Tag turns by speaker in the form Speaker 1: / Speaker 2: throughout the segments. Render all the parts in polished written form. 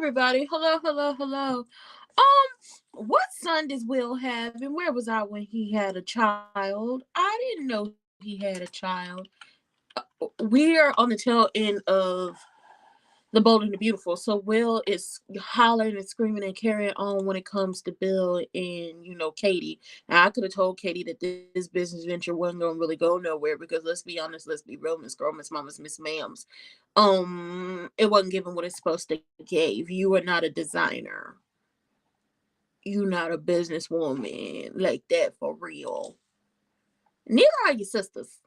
Speaker 1: everybody. Hello, hello, hello. What son does Will have, and where was I when he had a child? I didn't know he had a child. We are on the tail end of The Bold and the Beautiful, so Will is hollering and screaming and carrying on when it comes to Bill and Katie. Now I could have told Katie that this business venture wasn't gonna really go nowhere because let's be honest, let's be real, Miss Girl, Miss Mamas, Miss Ma'ams. It wasn't giving what it's supposed to give. You are not a designer. You not a businesswoman like that for real. Neither are your sisters.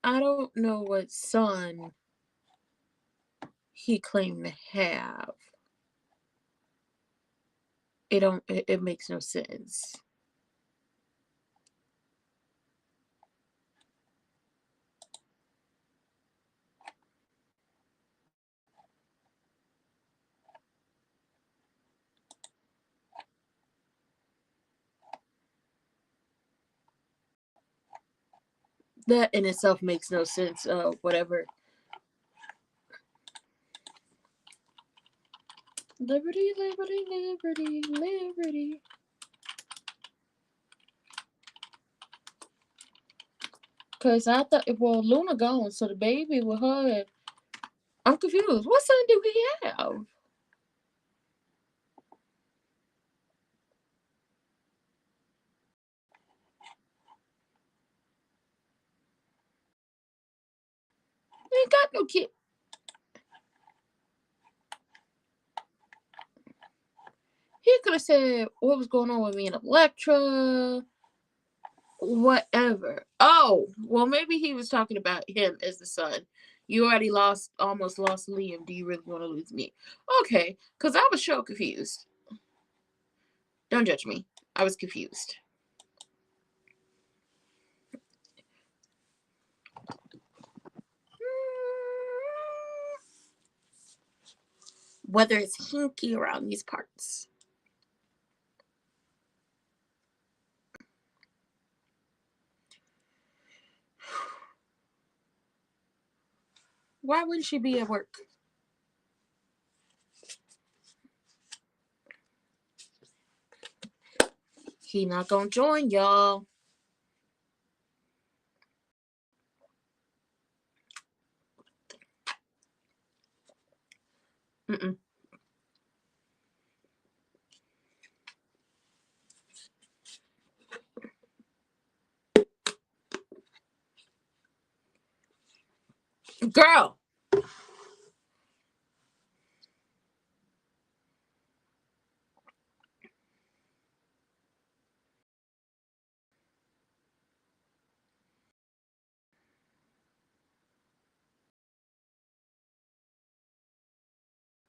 Speaker 1: I don't know what son he claimed to have. It makes no sense. That in itself makes no sense. Whatever. Liberty, liberty, liberty, liberty. Cause I thought, well, Luna gone, so the baby with her. I'm confused. What son do he have? He ain't got no kid. He could have said what was going on with me and Electra, whatever. Oh, well, maybe he was talking about him as the son. You already almost lost Liam. Do you really want to lose me? Okay, because I was so confused. Don't judge me. I was confused. Whether it's hinky around these parts. Why wouldn't she be at work? He not gonna join y'all. Mm-mm. Girl.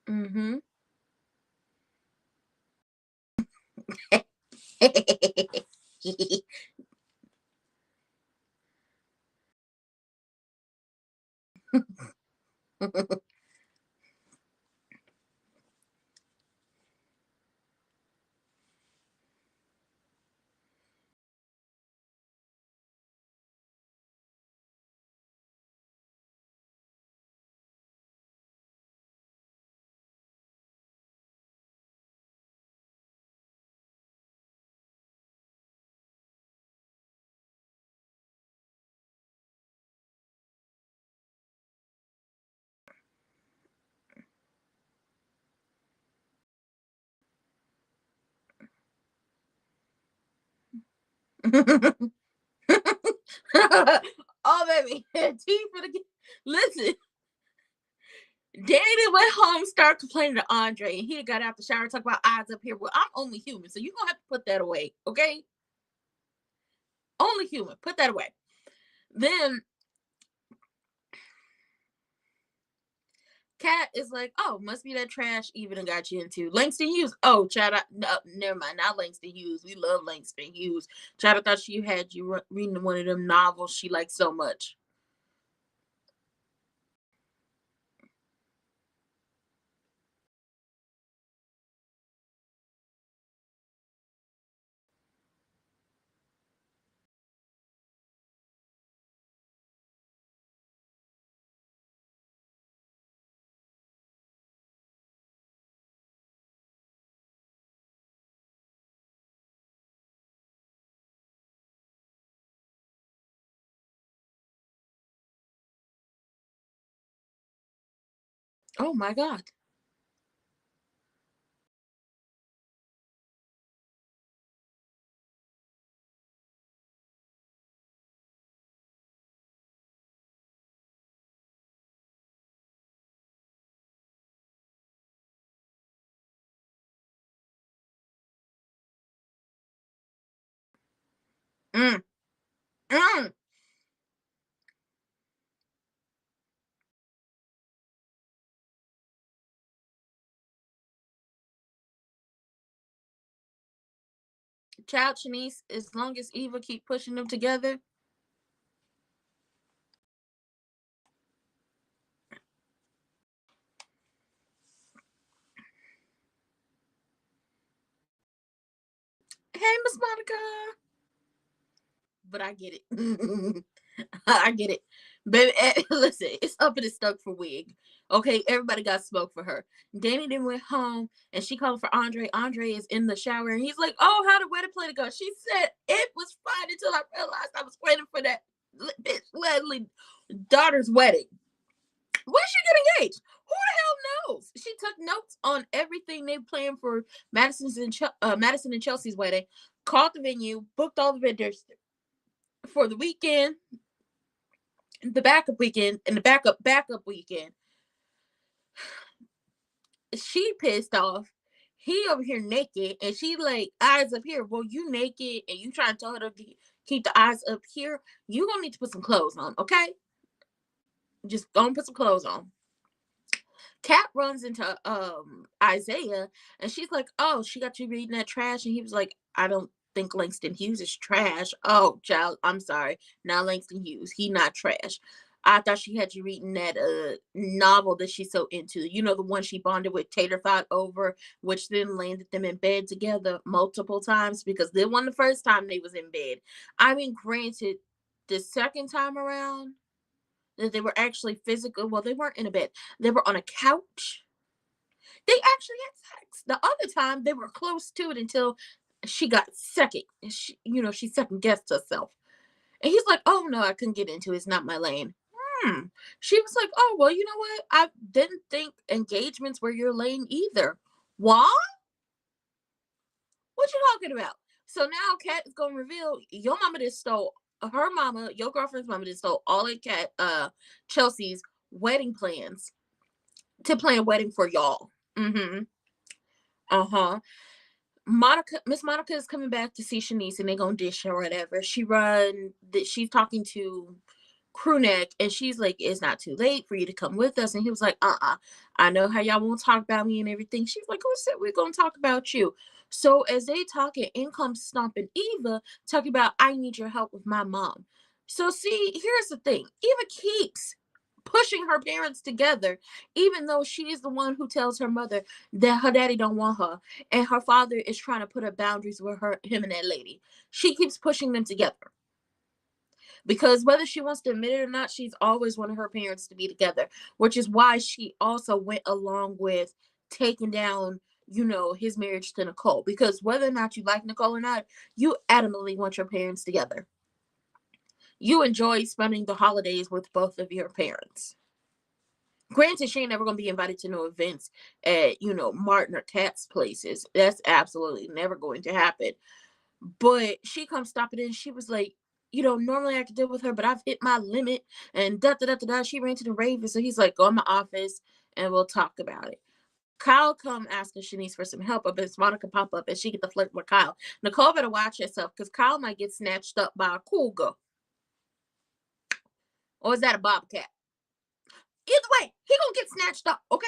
Speaker 1: Mm-hmm. Oh, baby. Tea for the. Listen. Danny went home, started complaining to Andre, and he got out the shower, talk about eyes up here. Well, I'm only human, so you're gonna have to put that away, okay? Only human. Put that away. Then Kat is like, oh, must be that trash even got you into. Langston Hughes. Oh, Chad, no, never mind. Not Langston Hughes. We love Langston Hughes. Chad, I thought she had you reading one of them novels she liked so much. Oh my God. Mm, mm. Child Shanice, as long as Eva keep pushing them together. Hey, Miss Monica. But I get it. I get it. Baby, listen, it's up and it's stuck for Wig. Okay, everybody got smoke for her. Danny then went home and she called for Andre. Andre is in the shower and he's like, "Oh, how the wedding plan go?" She said it was fine until I realized I was waiting for that bitch Leslie daughter's wedding. When she get engaged? Who the hell knows? She took notes on everything they planned for Madison and Chelsea's wedding, called the venue, booked all the vendors for the weekend, the backup weekend, and the backup weekend. She pissed off. He over here naked, and she like eyes up here. Well, you naked, and you trying to tell her to keep the eyes up here. You gonna need to put some clothes on, okay? Just go and put some clothes on. Kat runs into Isaiah and she's like, "Oh, she got you reading that trash." And he was like, "I don't think Langston Hughes is trash." "Oh, child, I'm sorry. Not Langston Hughes. He not trash. I thought she had you reading that novel that she's so into. You know, the one she bonded with Tater Thought over, which then landed them in bed together multiple times because they won the first time they was in bed. I mean, granted, the second time around that they were actually physical. Well, they weren't in a bed. They were on a couch. They actually had sex. The other time they were close to it until she got second. She second guessed herself. And he's like, "Oh no, I couldn't get into it. It's not my lane." She was like, "Oh well, you know what? I didn't think engagements were your lane either." What? What you talking about? So now Kat is gonna reveal your mama just stole her mama, your girlfriend's mama just stole all of Chelsea's wedding plans to plan a wedding for y'all. Mm-hmm. Uh-huh. Miss Monica is coming back to see Shanice and they're gonna dish or whatever. She's talking to Crewneck and she's like, "It's not too late for you to come with us." And he was like, "I know how y'all won't talk about me and everything." She's like, "Who said we're gonna talk about you?" So as they talking, in comes Stomping Eva talking about, "I need your help with my mom." So see, here's the thing. Eva keeps pushing her parents together, even though she is the one who tells her mother that her daddy don't want her, and her father is trying to put up boundaries with him and that lady. She keeps pushing them together because whether she wants to admit it or not, she's always wanted her parents to be together, which is why she also went along with taking down, his marriage to Nicole. Because whether or not you like Nicole or not, you adamantly want your parents together. You enjoy spending the holidays with both of your parents. Granted, she ain't never gonna be invited to no events at, Martin or Kat's places. That's absolutely never going to happen. But she comes stopping in. She was like, normally I could deal with her, but I've hit my limit. And da da da da da. She ran to the Raven, so he's like, "Go in my office and we'll talk about it." Kyle come asking Shanice for some help, but Miss Monica pop up and she get the flirt with Kyle. Nicole better watch herself because Kyle might get snatched up by a cougar. Or is that a bobcat? Either way, he gonna get snatched up, okay?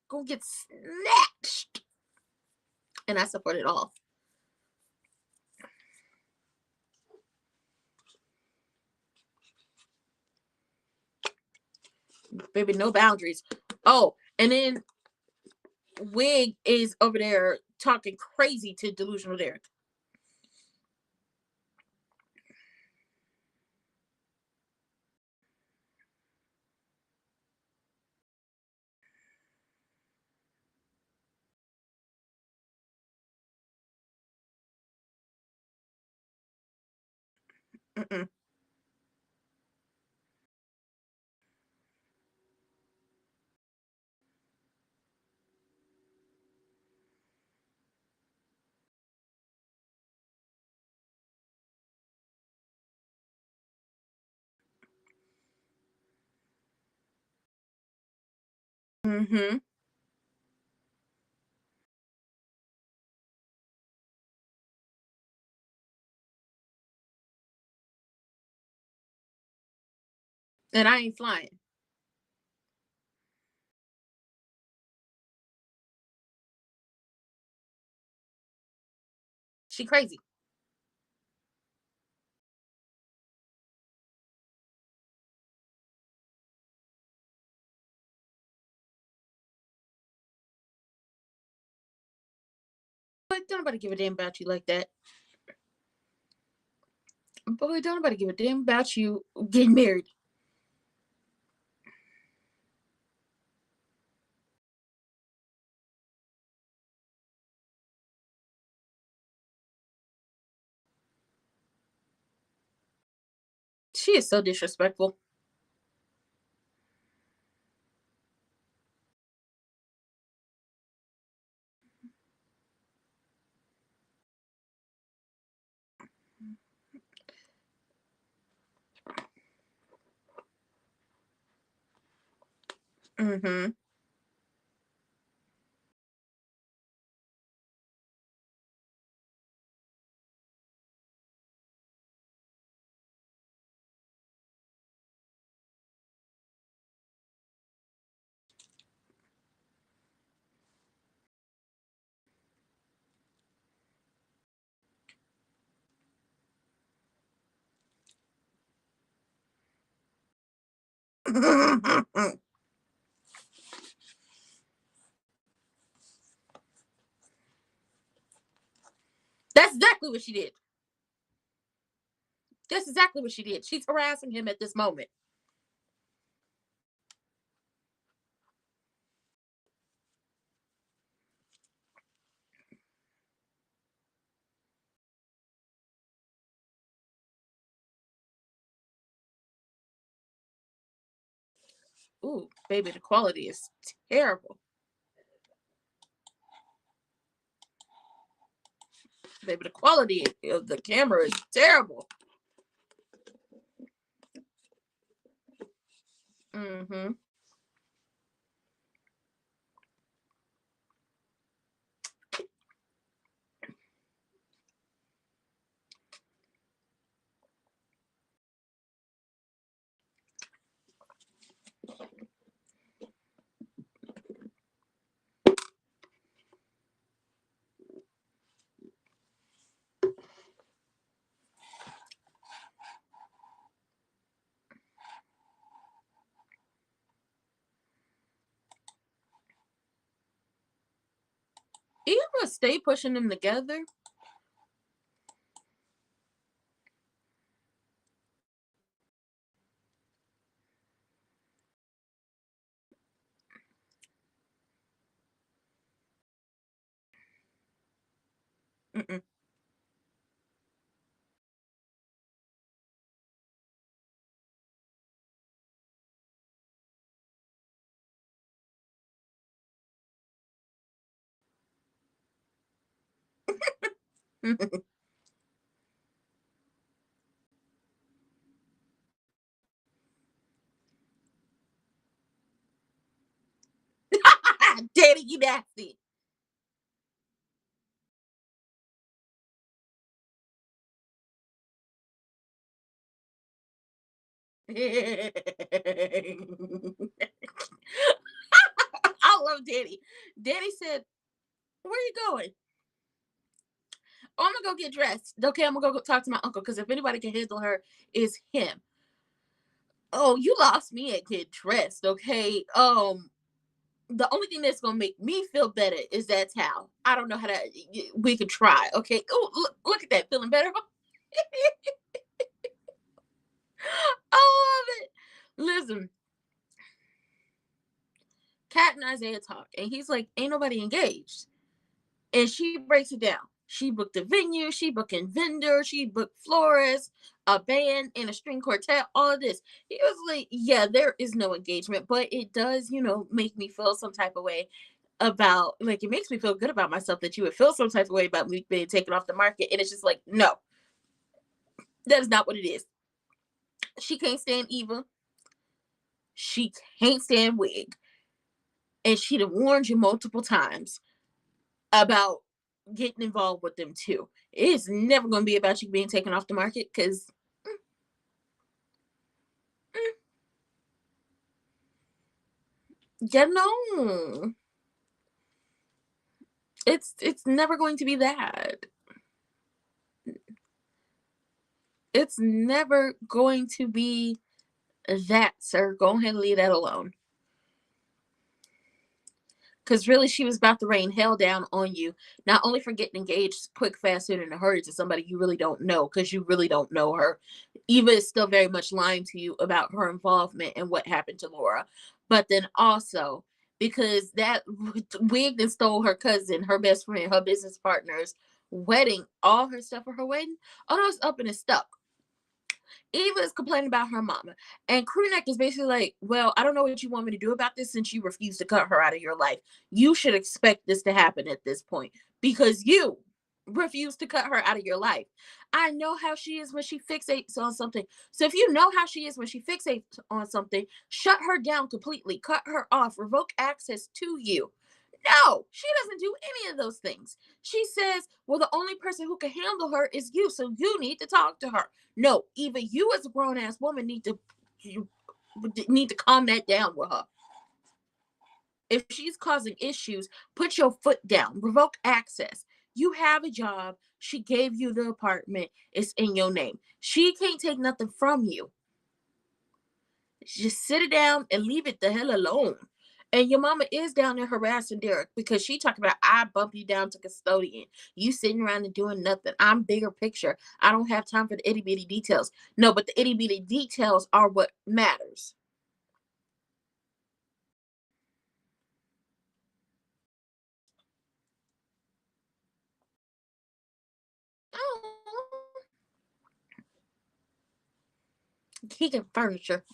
Speaker 1: Gonna get snatched. And I support it all. Baby, no boundaries. Oh, and then Wig is over there talking crazy to Delusional Derek. Mm-mm. Mm-hmm. And I ain't flying. She crazy. But don't nobody give a damn about you like that. Boy, don't nobody give a damn about you getting married. She is so disrespectful. Mm-hmm. That's exactly what she did. That's exactly what she did. She's harassing him at this moment. Ooh, baby, the quality is terrible. Baby, the quality of the camera is terrible. Mm-hmm. You gonna stay pushing them together? Mm-mm. Daddy, you nasty. I love Daddy. Daddy said, "Where you going?" "Oh, I'm gonna go get dressed." "Okay, I'm gonna go talk to my uncle because if anybody can handle her, is him." "Oh, you lost me at get dressed." "Okay, the only thing that's gonna make me feel better is that towel. I don't know how to. We could try." "Okay." Oh, look at that, feeling better. I love it. Listen, Kat and Isaiah talk, and he's like, "Ain't nobody engaged." And she breaks it down. She booked a venue, she booking vendor, she booked florists, a band, and a string quartet. All of this. He was like, "Yeah, there is no engagement, but it does, make me feel some type of way about like it makes me feel good about myself that you would feel some type of way about me being taken off the market." And it's just like, no, that is not what it is. She can't stand Eva. She can't stand Wig. and she'd have warned you multiple times about getting involved with them too. It's never going to be about you being taken off the market because you know it's never going to be that. It's never going to be that, sir. Go ahead and leave that alone. Because really, she was about to rain hell down on you, not only for getting engaged quick, fast, soon, in a hurry to somebody you really don't know, because you really don't know her. Eva is still very much lying to you about her involvement and what happened to Laura. But then also, because that wig that stole her cousin, her best friend, her business partner's wedding, all her stuff for her wedding, oh no, it's up and it's stuck. Eva is complaining about her mama. And Crewneck is basically like, well, I don't know what you want me to do about this since you refuse to cut her out of your life. You should expect this to happen at this point because you refuse to cut her out of your life. I know how she is when she fixates on something. So if you know how she is when she fixates on something, shut her down completely, cut her off, revoke access to you. No, she doesn't do any of those things. She says, well, the only person who can handle her is you, so you need to talk to her. No, even you as a grown ass woman you need to calm that down with her. If she's causing issues, put your foot down, revoke access. You have a job. She gave you the apartment. It's in your name. She can't take nothing from you. Just sit it down and leave it the hell alone. And your mama is down there harassing Derek because she talking about I bump you down to custodian. You sitting around and doing nothing. I'm bigger picture. I don't have time for the itty bitty details. No, but the itty bitty details are what matters. Oh, he can furniture.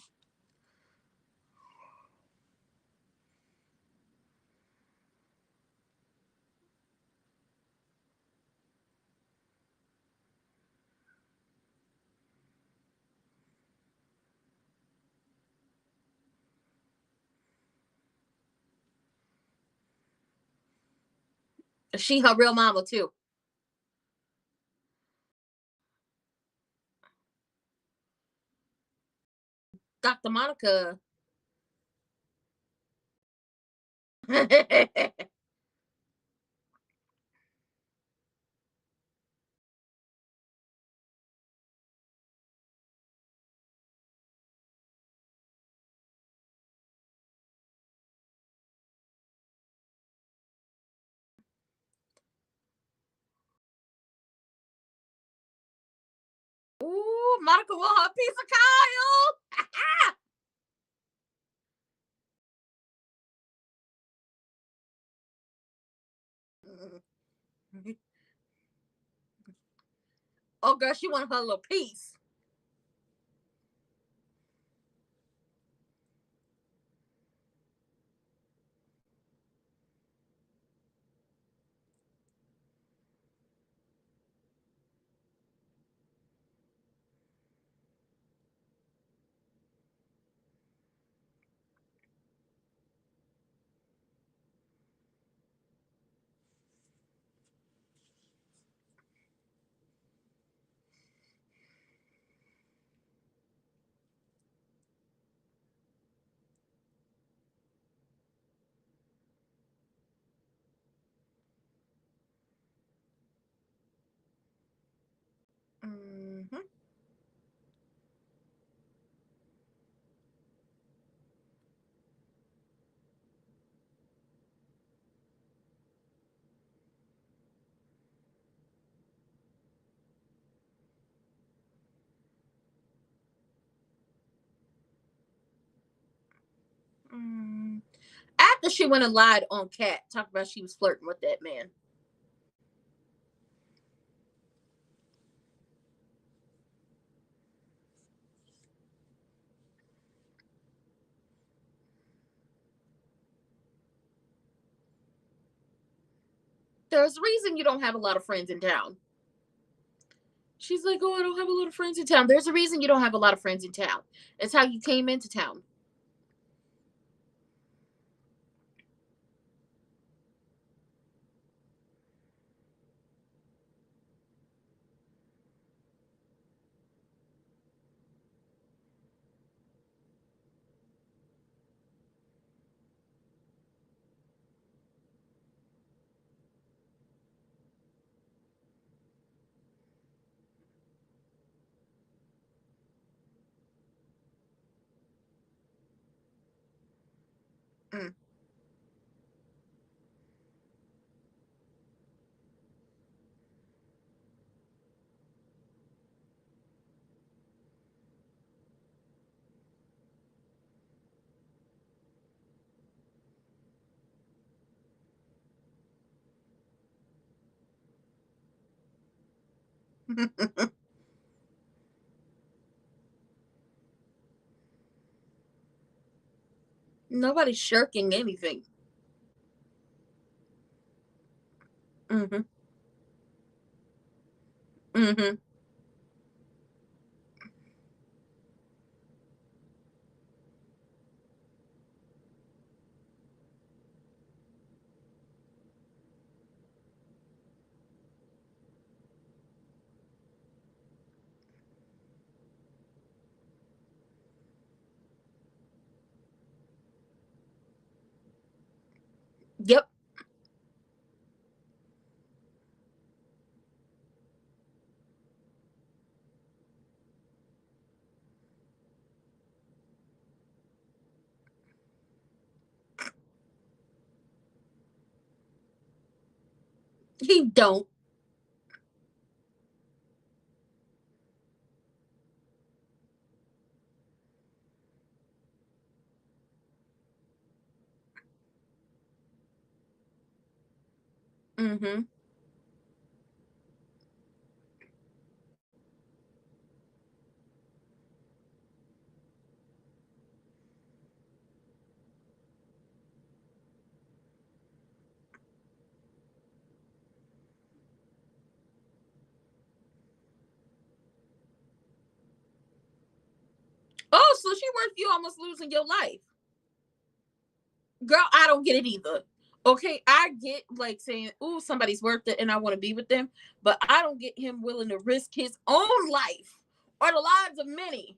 Speaker 1: She her real mama too. Dr. Monica. Ooh, Monica want her piece of Kyle. Oh girl, she want her little piece. Mm-hmm. Mm. After she went and lied on Cat, talked about she was flirting with that man. There's a reason you don't have a lot of friends in town. She's like, oh, I don't have a lot of friends in town. There's a reason you don't have a lot of friends in town. It's how you came into town. Mm. Nobody's shirking anything. Mm-hmm. Mm-hmm. Yep. He don't. Mm-hmm. Oh, so she worth you almost losing your life. Girl, I don't get it either. Okay, I get like saying, "Ooh, somebody's worth it," and I want to be with them, but I don't get him willing to risk his own life or the lives of many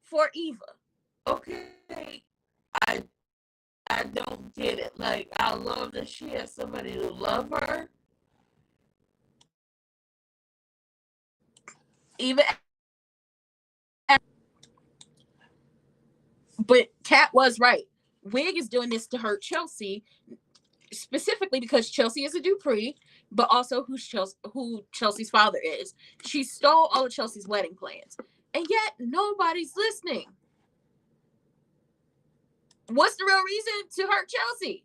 Speaker 1: for Eva. Okay, I I don't get it. Like, I love that she has somebody to love her. Even, but Kat was right. Wig is doing this to hurt Chelsea, specifically because Chelsea is a Dupree, but also who Chelsea's father is. She stole all of Chelsea's wedding plans, and yet nobody's listening. What's the real reason to hurt Chelsea?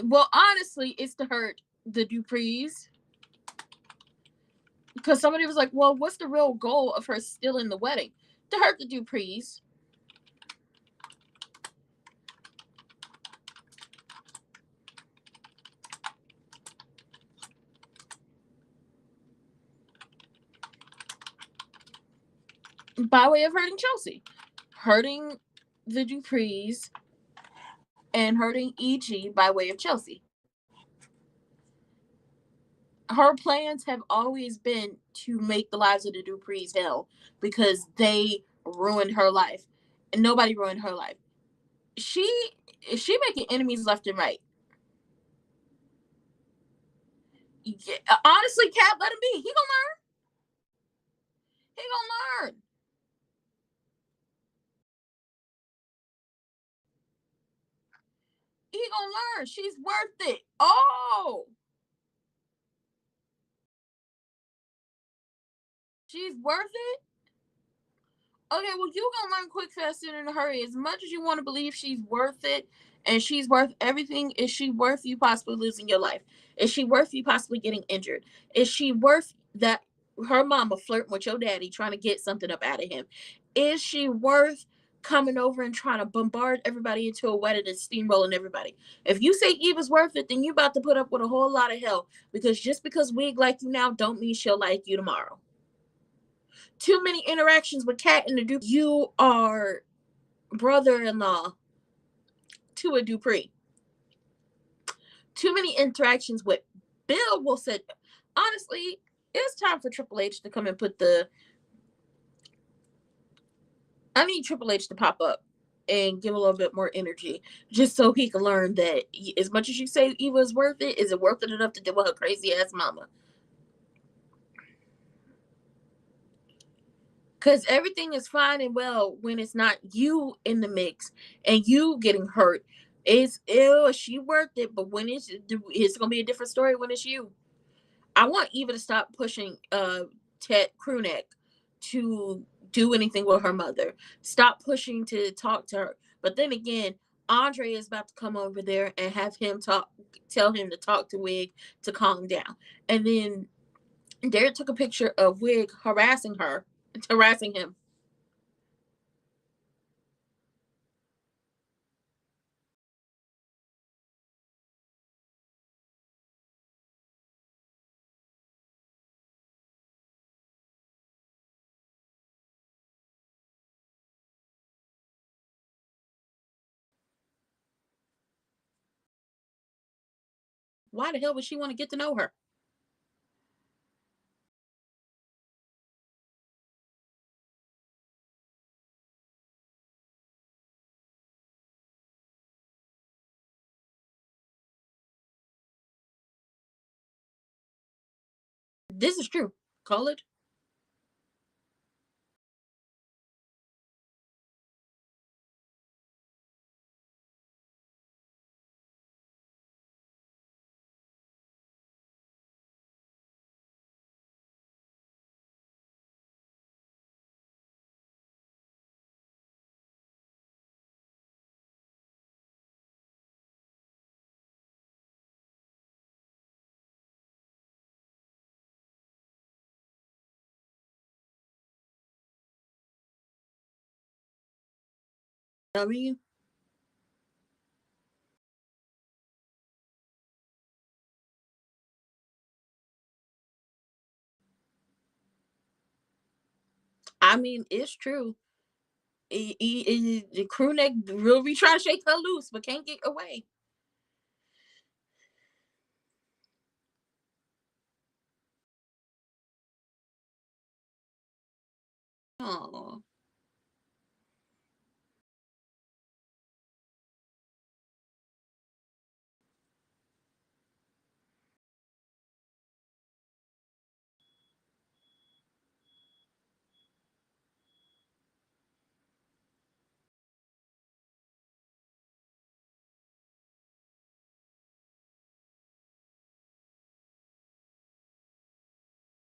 Speaker 1: Well, honestly, it's to hurt the Duprees. Because somebody was like, well, what's the real goal of her stealing the wedding? To hurt the Duprees. By way of hurting Chelsea. Hurting the Duprees and hurting EG by way of Chelsea. Her plans have always been to make the lives of the Duprees hell because they ruined her life. And nobody ruined her life. She she making enemies left and right. Yeah, honestly, Cat, let him be. He gonna learn. He gonna learn. He gonna learn. She's worth it. Oh, she's worth it. Okay, well, you gonna learn quick, fast, and in a hurry. As much as you want to believe she's worth it and she's worth everything, is she worth you possibly losing your life? Is she worth you possibly getting injured? Is she worth that her mama flirting with your daddy trying to get something up out of him? Is she worth coming over and trying to bombard everybody into a wedding and steamrolling everybody? If you say Eva's worth it, then you about to put up with a whole lot of hell because just because Wig like you now don't mean she'll like you tomorrow. Too many interactions with Kat and the Duke. You are brother-in-law to a Dupree. Too many interactions with Bill will say, honestly, it's time for Triple H to come and put the. I need Triple H to pop up. and give a little bit more energy, just so he can learn that as much as you say Eva is worth it, is it worth it enough to deal with her crazy ass mama? Because everything is fine and well when it's not you in the mix and you getting hurt. It's ill, she worth it, but when it's gonna be a different story when it's you. I want Eva to stop pushing Ted Crewneck to do anything with her mother. Stop pushing to talk to her. But then again, Andre is about to come over there and have him tell him to talk to Wig to calm down. And then Derek took a picture of Wig harassing him. Why the hell would she want to get to know her? This is true. Call it W. I mean, it's true. The crew neck will be trying to shake her loose, but can't get away. Oh,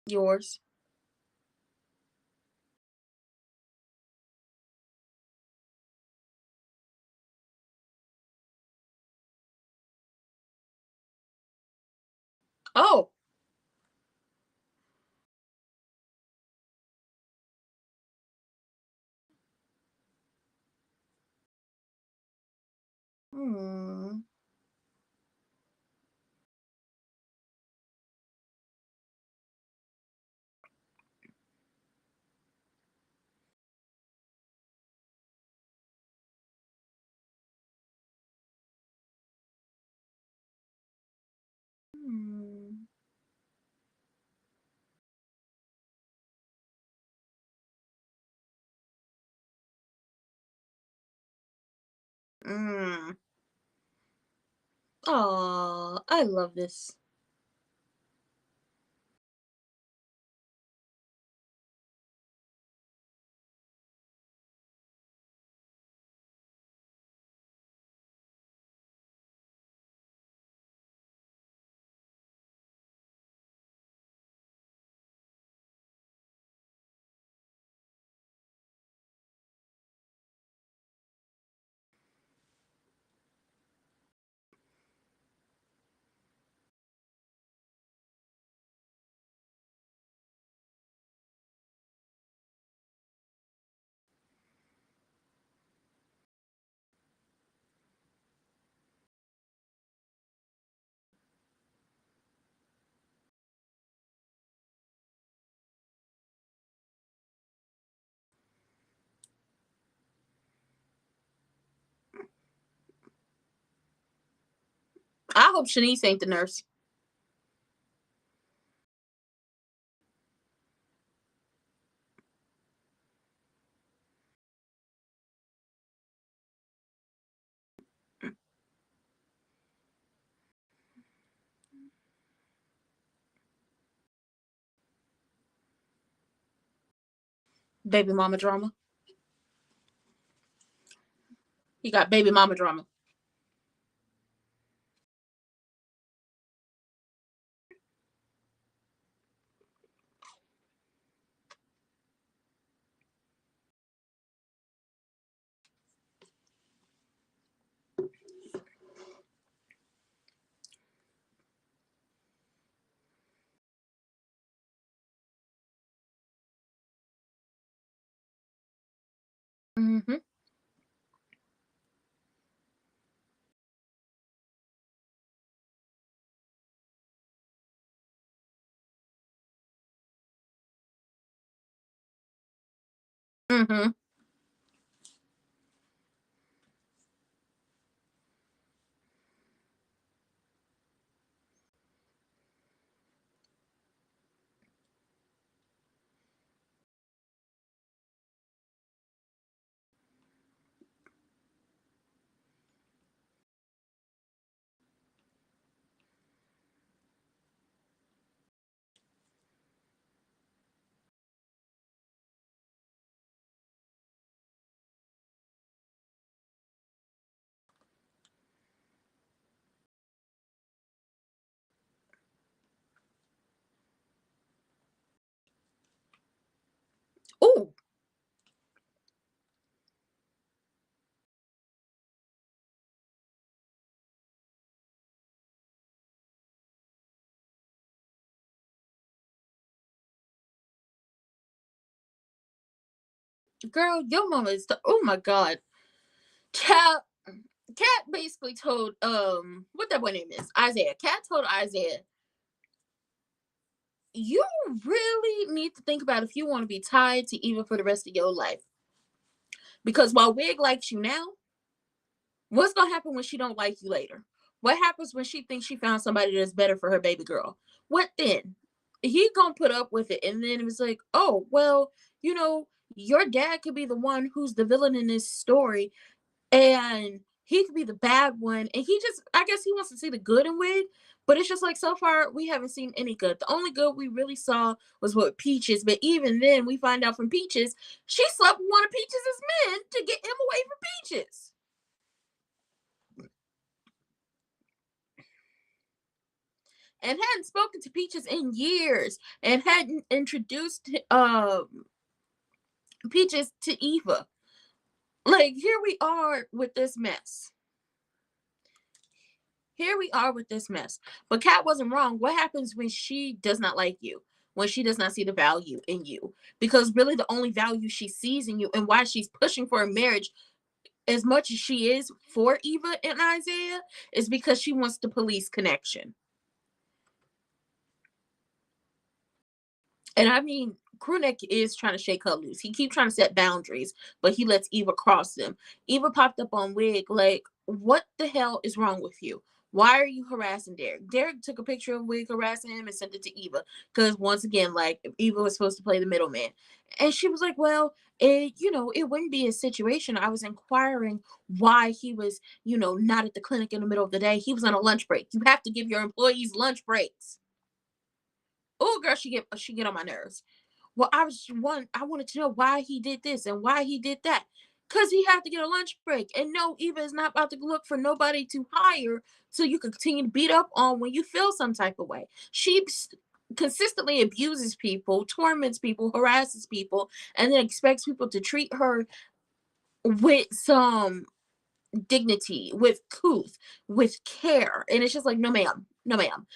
Speaker 1: yours. Oh, hmm. Hmm. Mm. Oh, I love this. I hope Shanice ain't the nurse. Baby mama drama. He got baby mama drama. Mm-hmm. Mm-hmm. Oh, girl, your mama is the. Oh my god, child. Cat basically told what that boy name is, Isaiah. Cat told Isaiah, you really need to think about if you want to be tied to Eva for the rest of your life. Because while Wig likes you now, what's gonna happen when she don't like you later? What happens when she thinks she found somebody that's better for her baby girl? What then? He gonna put up with it, and then it was like, oh well, you know, your dad could be the one who's the villain in this story, and he could be the bad one, and he just, I guess he wants to see the good in Wig, but it's just like so far we haven't seen any good. The only good we really saw was what Peaches, but even then we find out from Peaches she slept with one of Peaches' men to get him away from Peaches, and hadn't spoken to Peaches in years, and hadn't introduced Peaches to Eva. Like, here we are with this mess. Here we are with this mess. But Kat wasn't wrong. What happens when she does not like you? When she does not see the value in you? Because really the only value she sees in you, and why she's pushing for a marriage as much as she is for Eva and Isaiah, is because she wants the police connection. And I mean, Crewneck is trying to shake her loose. He keeps trying to set boundaries, but he lets Eva cross them. Eva popped up on Wig like, what the hell is wrong with you? Why are you harassing Derek? Derek took a picture of Wig harassing him and sent it to Eva. Because once again, like, Eva was supposed to play the middleman. And she was like, well, it wouldn't be a situation. I was inquiring why he was, not at the clinic in the middle of the day. He was on a lunch break. You have to give your employees lunch breaks. Oh, girl, she get on my nerves. Well, I wanted to know why he did this and why he did that. Cause he had to get a lunch break. And no, Eva is not about to look for nobody to hire so you can continue to beat up on when you feel some type of way. She consistently abuses people, torments people, harasses people, and then expects people to treat her with some dignity, with couth, with care. And it's just like, no, ma'am, no, ma'am.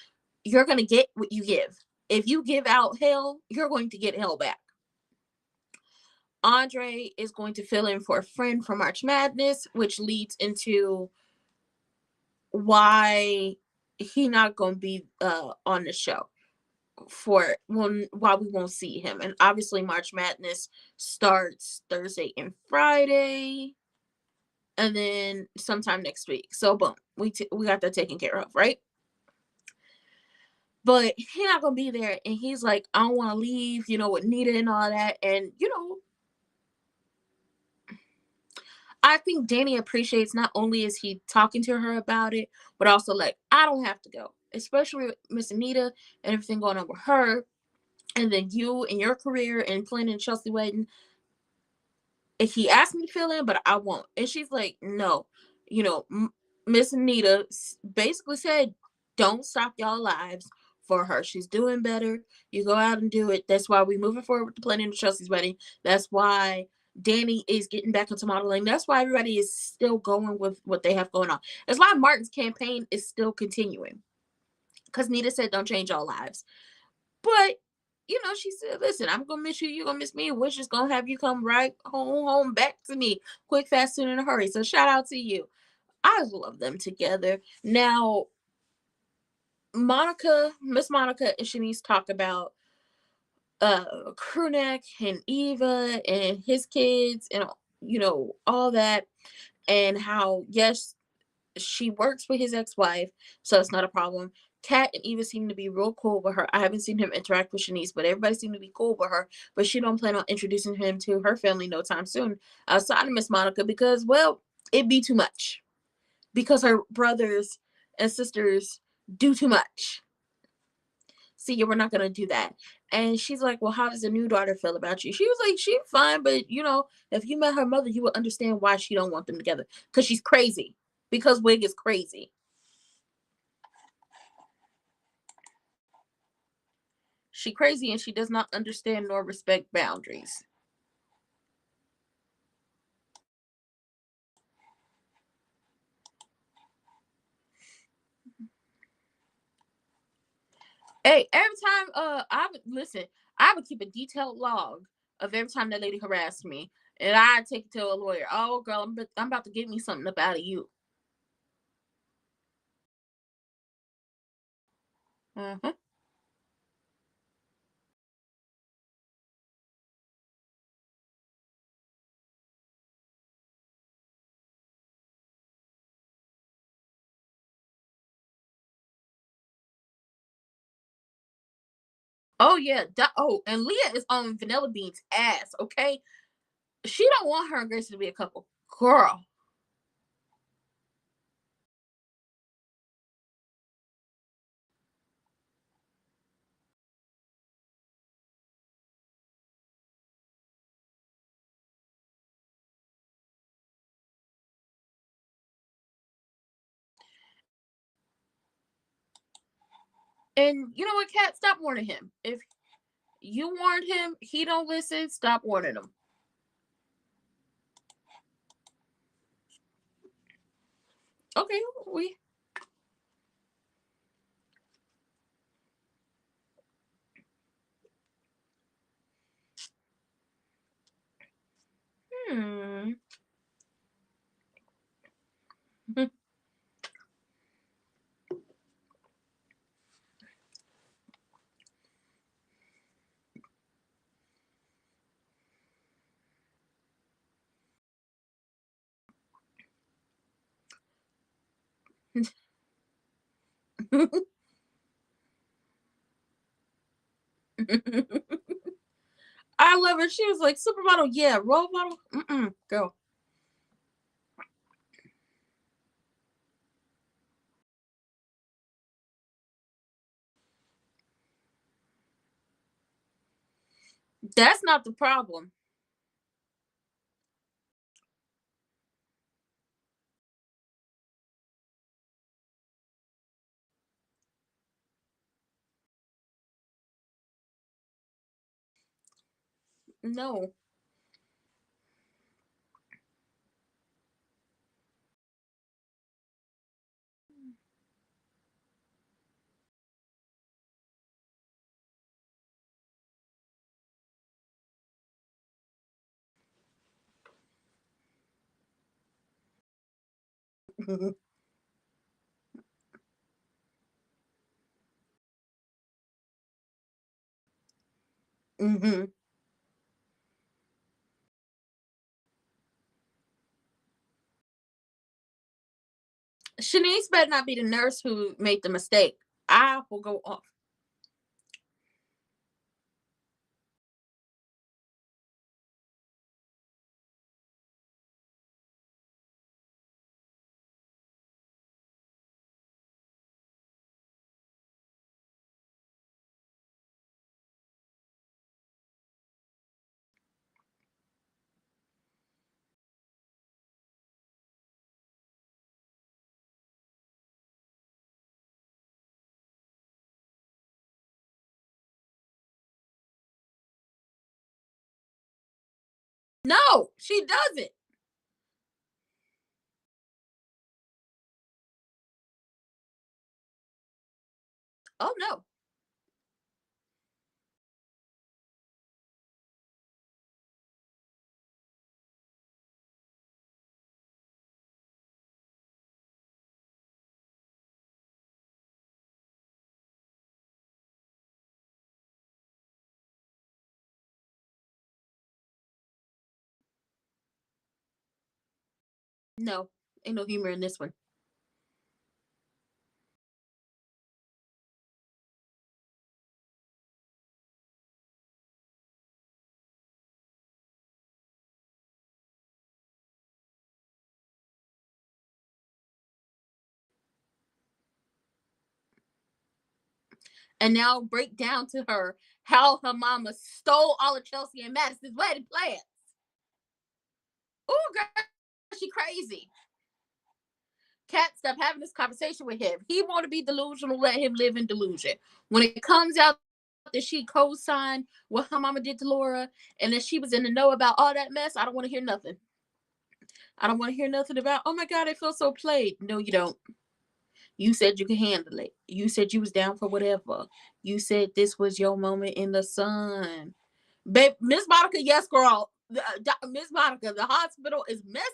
Speaker 1: You're gonna get what you give. If you give out hell, you're going to get hell back. Andre is going to fill in for a friend for March Madness, which leads into why he not going to be on the show for why we won't see him. And obviously March Madness starts Thursday and Friday, and then sometime next week. So boom, we got that taken care of, right? But he's not gonna be there, and he's like, I don't want to leave, with Nita and all that, and I think Danny appreciates, not only is he talking to her about it, but also like, I don't have to go, especially with Miss Anita and everything going on with her, and then you and your career and planning Chelsea wedding. if he asked me to fill in, but I won't. And she's like, no, you know, Miss Anita basically said, don't stop y'all lives for her. She's doing better. You go out and do it. That's why we moving forward with the planning of Chelsea's wedding. That's why Danny is getting back into modeling. That's why everybody is still going with what they have going on. That's why Martin's campaign is still continuing. Because Nita said, don't change y'all lives. But you know, she said, listen, I'm gonna miss you, you're gonna miss me, and we're just gonna have you come right home back to me quick, fast, and in a hurry. So shout out to you. I love them together. Now, Miss Monica and Shanice talk about Crewneck and Eva and his kids and you know, all that, and how yes, she works with his ex-wife, so it's not a problem. Kat and Eva seem to be real cool with her. I haven't seen him interact with Shanice, but everybody seemed to be cool with her. But she don't plan on introducing him to her family no time soon, outside of Miss Monica, because well, it'd be too much. Because her brothers and sisters do too much. See, yeah, we're not gonna do that. And she's like, well, how does the new daughter feel about you? She was like, she's fine, but you know, if you met her mother, you would understand why she don't want them together. Because she's crazy. Because Wig is crazy. She crazy and she does not understand nor respect boundaries. Hey, every time I would listen, I would keep a detailed log of every time that lady harassed me. And I take it to a lawyer. Oh girl, I'm about to get me something up out of you. Uh-huh. Oh yeah. Oh, and Leah is on Vanilla Bean's ass, okay? She don't want her and Gracie to be a couple. Girl. And you know what, Cat? Stop warning him. If you warned him, he don't listen, stop warning him. Okay, we hmm. I love her. She was like, supermodel, yeah, role model. Girl. That's not the problem. No. Hmm. Shanice better not be the nurse who made the mistake. I will go off. No, she doesn't. Oh no. No. Ain't no humor in this one. And now break down to her how her mama stole all of Chelsea and Madison's wedding plans. Oh, girl, she crazy. Cat, stop having this conversation with him. He want to be delusional. Let him live in delusion. When it comes out that she co-signed what her mama did to Laura, and that she was in the know about all that mess, I don't want to hear nothing. I don't want to hear nothing about. Oh my God, I feel so played. No, you don't. You said you could handle it. You said you was down for whatever. You said this was your moment in the sun. Babe, Miss Monica, yes, girl. Miss Monica, the hospital is messy.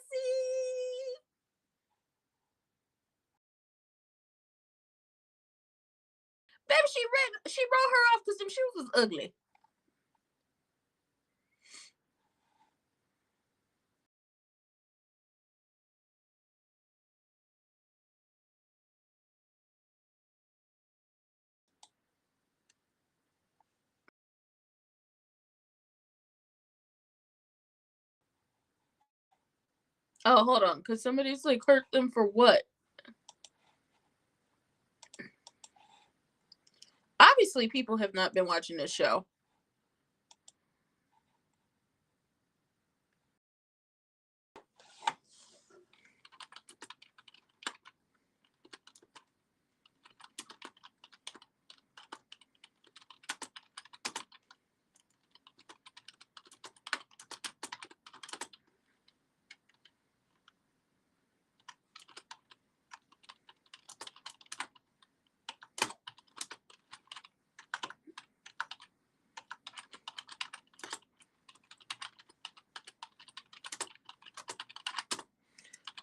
Speaker 1: Baby, she wrote her off because them shoes was ugly. Oh, hold on, because somebody's like hurt them for what? Obviously, people have not been watching this show.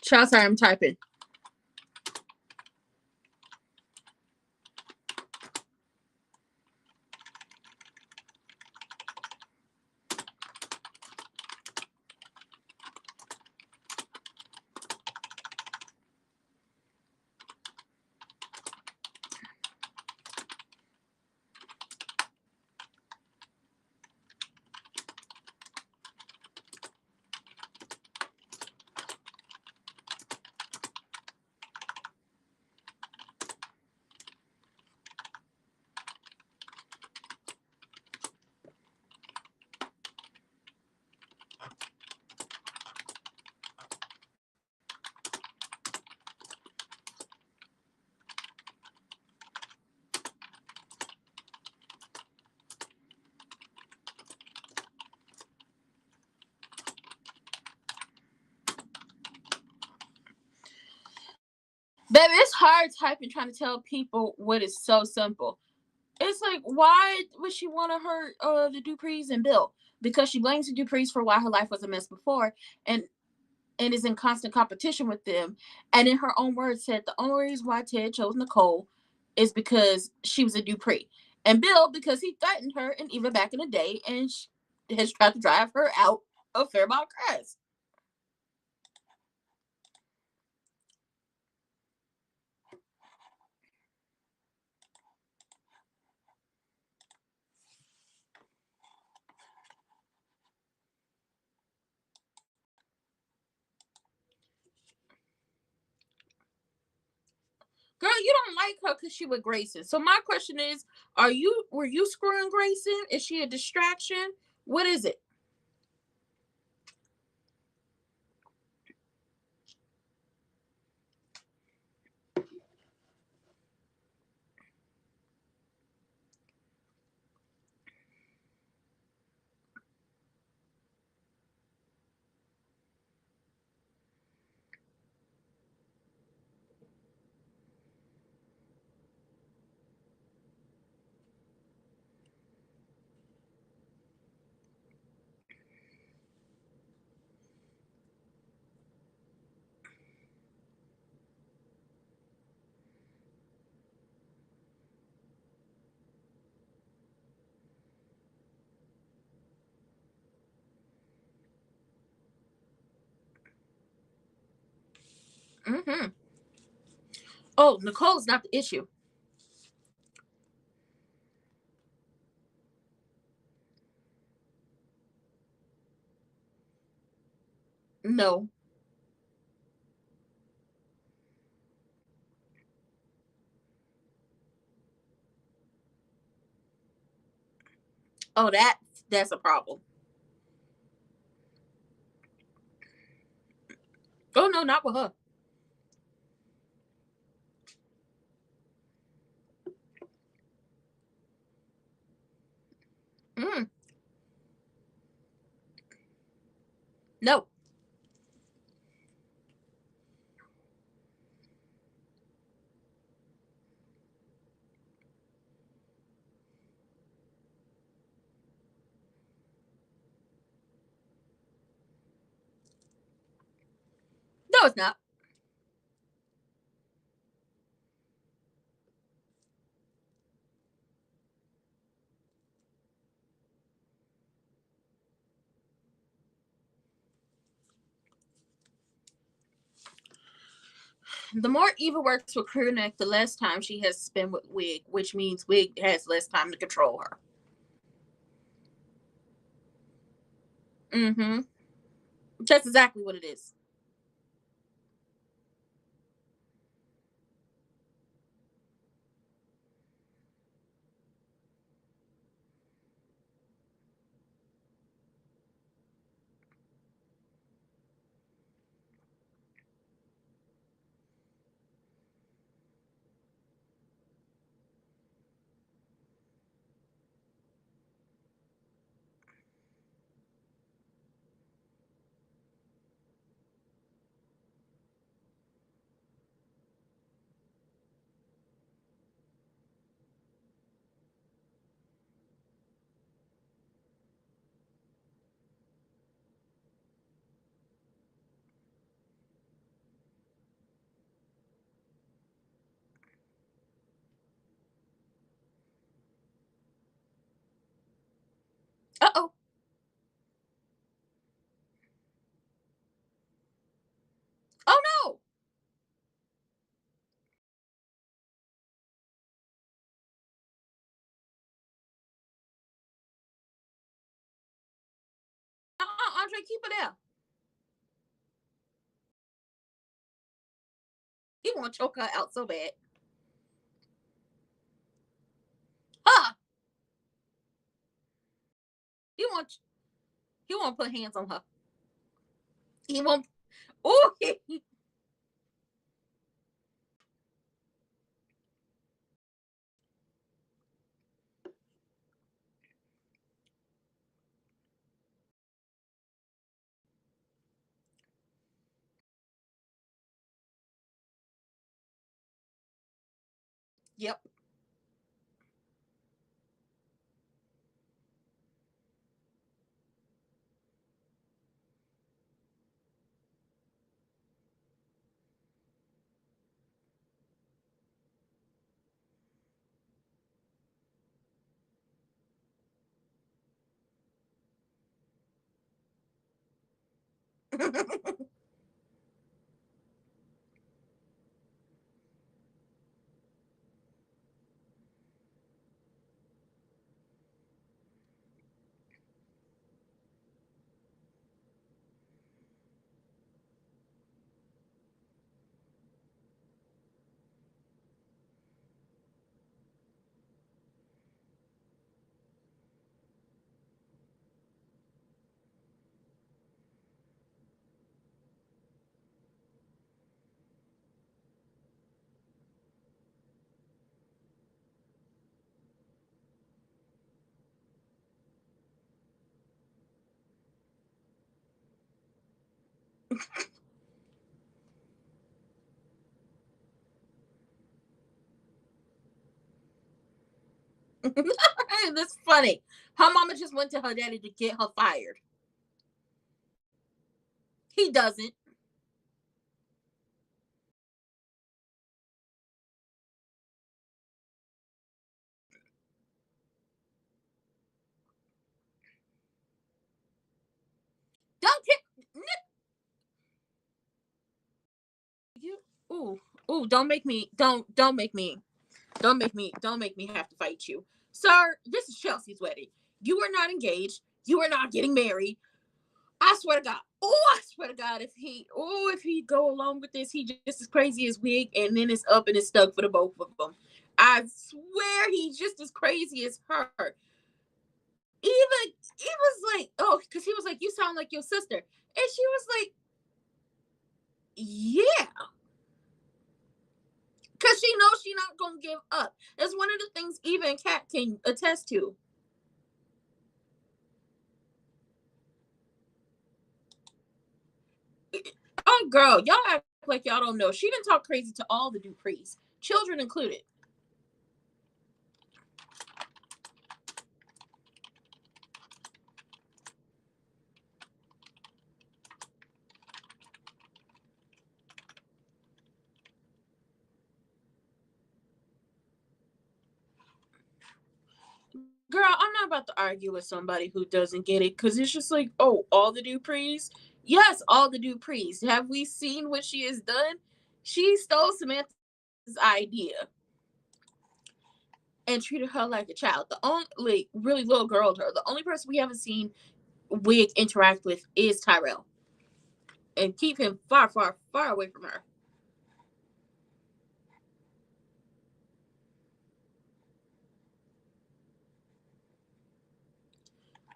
Speaker 1: Child, sorry, I'm typing. Baby, it's hard typing trying to tell people what is so simple. It's like, why would she want to hurt the Duprees and Bill? Because she blames the Duprees for why her life was a mess before, and is in constant competition with them. And in her own words, said the only reason why Ted chose Nicole is because she was a Dupree, and Bill because he threatened her, and even back in the day, and has tried to drive her out of Fairmount Crest. Girl, you don't like her because she with Grayson. So my question is, were you screwing Grayson? Is she a distraction? What is it? Oh, Nicole is not the issue. No. Oh, that's a problem. Oh no, not with her. Mm, no. No, it's not. The more Eva works with Crew Neck, the less time she has to spend with Wig, which means Wig has less time to control her. Mm-hmm. That's exactly what it is. Uh-oh. Oh no. Andre, keep it there. He want to choke her out so bad. Huh. He want he won't put hands on her. He won't. Oh, yep. That's funny. Her mama just went to her daddy to get her fired. He doesn't. Don't get you. Ooh. Ooh, don't make me have to fight you. Sir, this is Chelsea's wedding. You are not engaged. You are not getting married. I swear to God. Oh, I swear to God, if he go along with this, he just as crazy as Wig, and then it's up and it's stuck for the both of them. I swear he's just as crazy as her. Even he was like, oh, because he was like, you sound like your sister. And she was like, yeah. Because she knows she's not gonna give up. That's one of the things even Kat can attest to. Oh girl, y'all act like y'all don't know. She didn't talk crazy to all the Duprees, children included. Girl, I'm not about to argue with somebody who doesn't get it because it's just like, oh, all the Duprees? Yes, all the Duprees. Have we seen what she has done? She stole Samantha's idea and treated her like a child. The only like, really little girl to her. The only person we haven't seen Wig interact with is Tyrell. And keep him far, far, far away from her.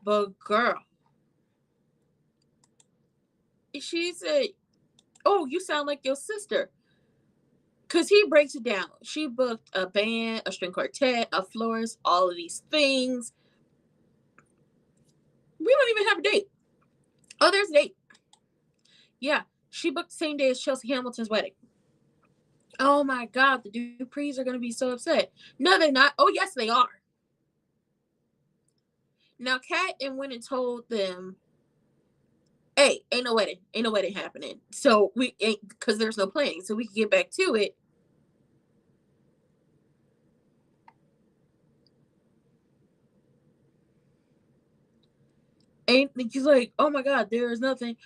Speaker 1: But girl, she said, oh, you sound like your sister. Because he breaks it down. She booked a band, a string quartet, a florist, all of these things. We don't even have a date. Oh, there's a date. Yeah, she booked the same day as Chelsea Hamilton's wedding. Oh my God, the Duprees are going to be so upset. No, they're not. Oh, yes, they are. Now, Kat and went and told them, hey, ain't no wedding happening. So we ain't, because there's no planning. So we can get back to it. And he's like, oh my God, there is nothing.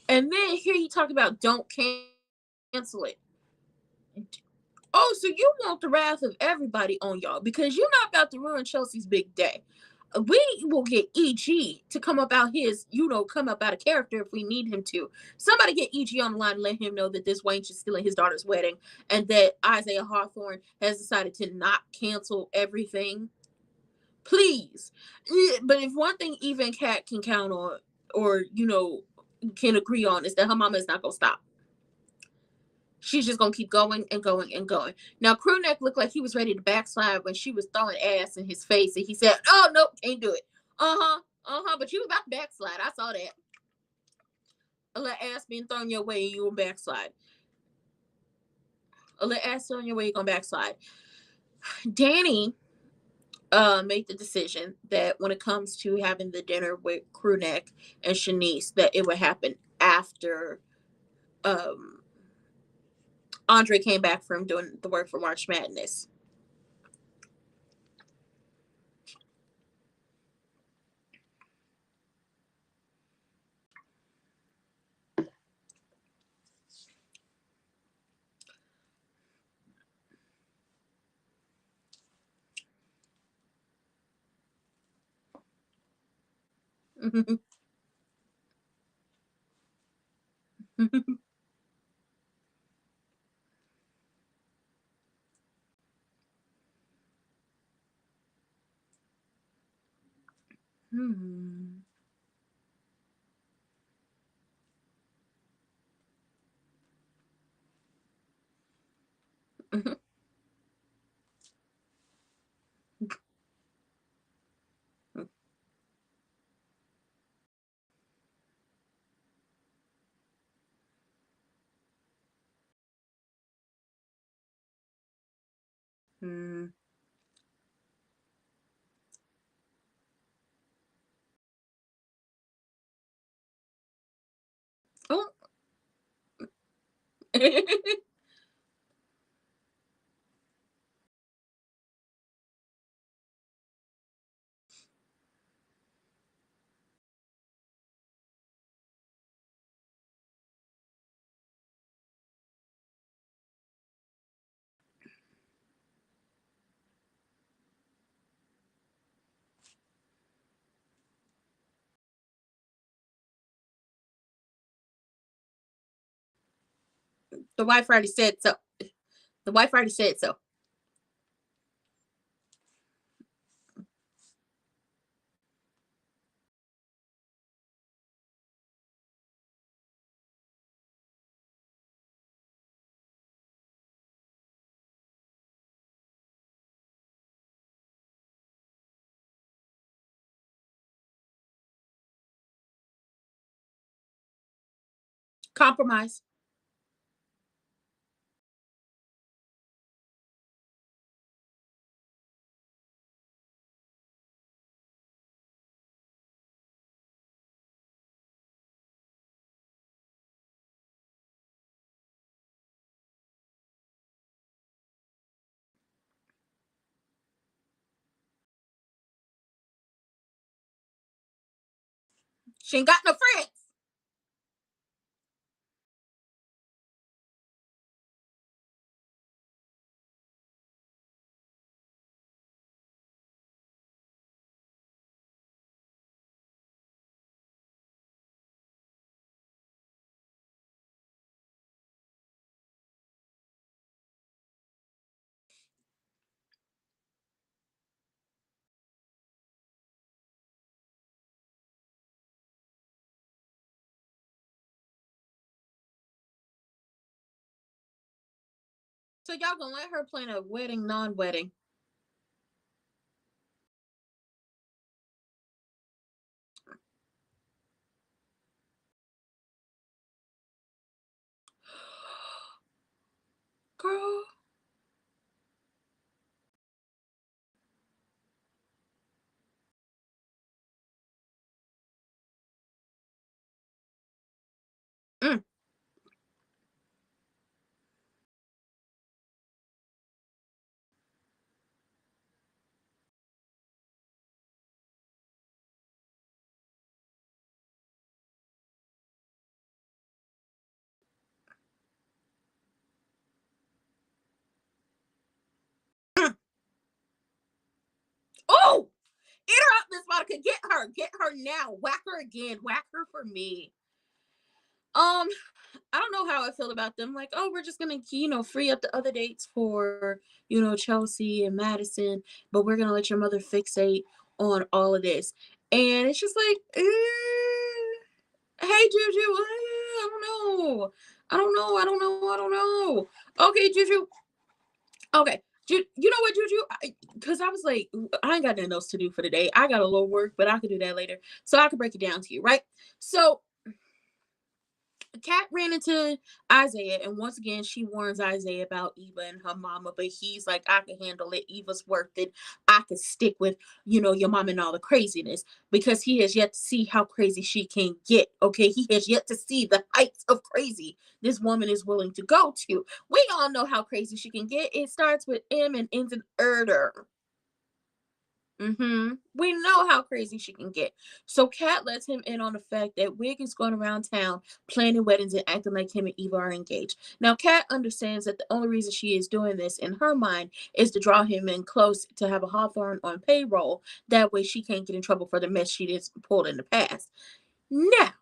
Speaker 1: And then here you talk about don't cancel it. Oh, so you want the wrath of everybody on y'all because you're not about to ruin Chelsea's big day. We will get EG to come up out his, come up out of character if we need him to. Somebody get EG on the line and let him know that this wench is still in his daughter's wedding and that Isaiah Hawthorne has decided to not cancel everything. Please. But if one thing even Kat can count on or, can agree on is that her mama is not going to stop. She's just gonna keep going and going and going. Now, Crewneck looked like he was ready to backslide when she was throwing ass in his face, and he said, "Oh nope, can't do it." But you was about to backslide. I saw that. A little ass being thrown your way, you will backslide. A little ass thrown your way, you're gonna backslide. Danny made the decision that when it comes to having the dinner with Crewneck and Shanice, that it would happen after um Andre came back from doing the work for March Madness. Hmm. Hmm. Oh. The wife already said so. The wife already said so. Compromise. She ain't got no friends. So y'all gonna let her plan a wedding, non-wedding? Girl. Mm. Mm. Oh, interrupt Miss Monica. Get her. Get her now. Whack her again. Whack her for me. Um, I don't know how I feel about them. Like, oh, we're just gonna, free up the other dates for, Chelsea and Madison, but we're gonna let your mother fixate on all of this. And it's just like, hey, Juju, I don't know. I don't know. I don't know. I don't know. Okay, Juju. Okay. You know what, Juju? Because I was like, I ain't got nothing else to do for the day. I got a little work, but I could do that later. So I could break it down to you, right? So Kat ran into Isaiah, and once again, she warns Isaiah about Eva and her mama, but he's like, I can handle it. Eva's worth it. I can stick with, your mom and all the craziness because he has yet to see how crazy she can get. Okay. He has yet to see the heights of crazy this woman is willing to go to. We all know how crazy she can get. It starts with M and ends in Erder. We know how crazy she can get. So Kat lets him in on the fact that Wig is going around town planning weddings and acting like him and Eva are engaged. Now Kat understands that the only reason she is doing this in her mind is to draw him in close to have a Hawthorne on payroll. That way she can't get in trouble for the mess she did pulled in the past. Now,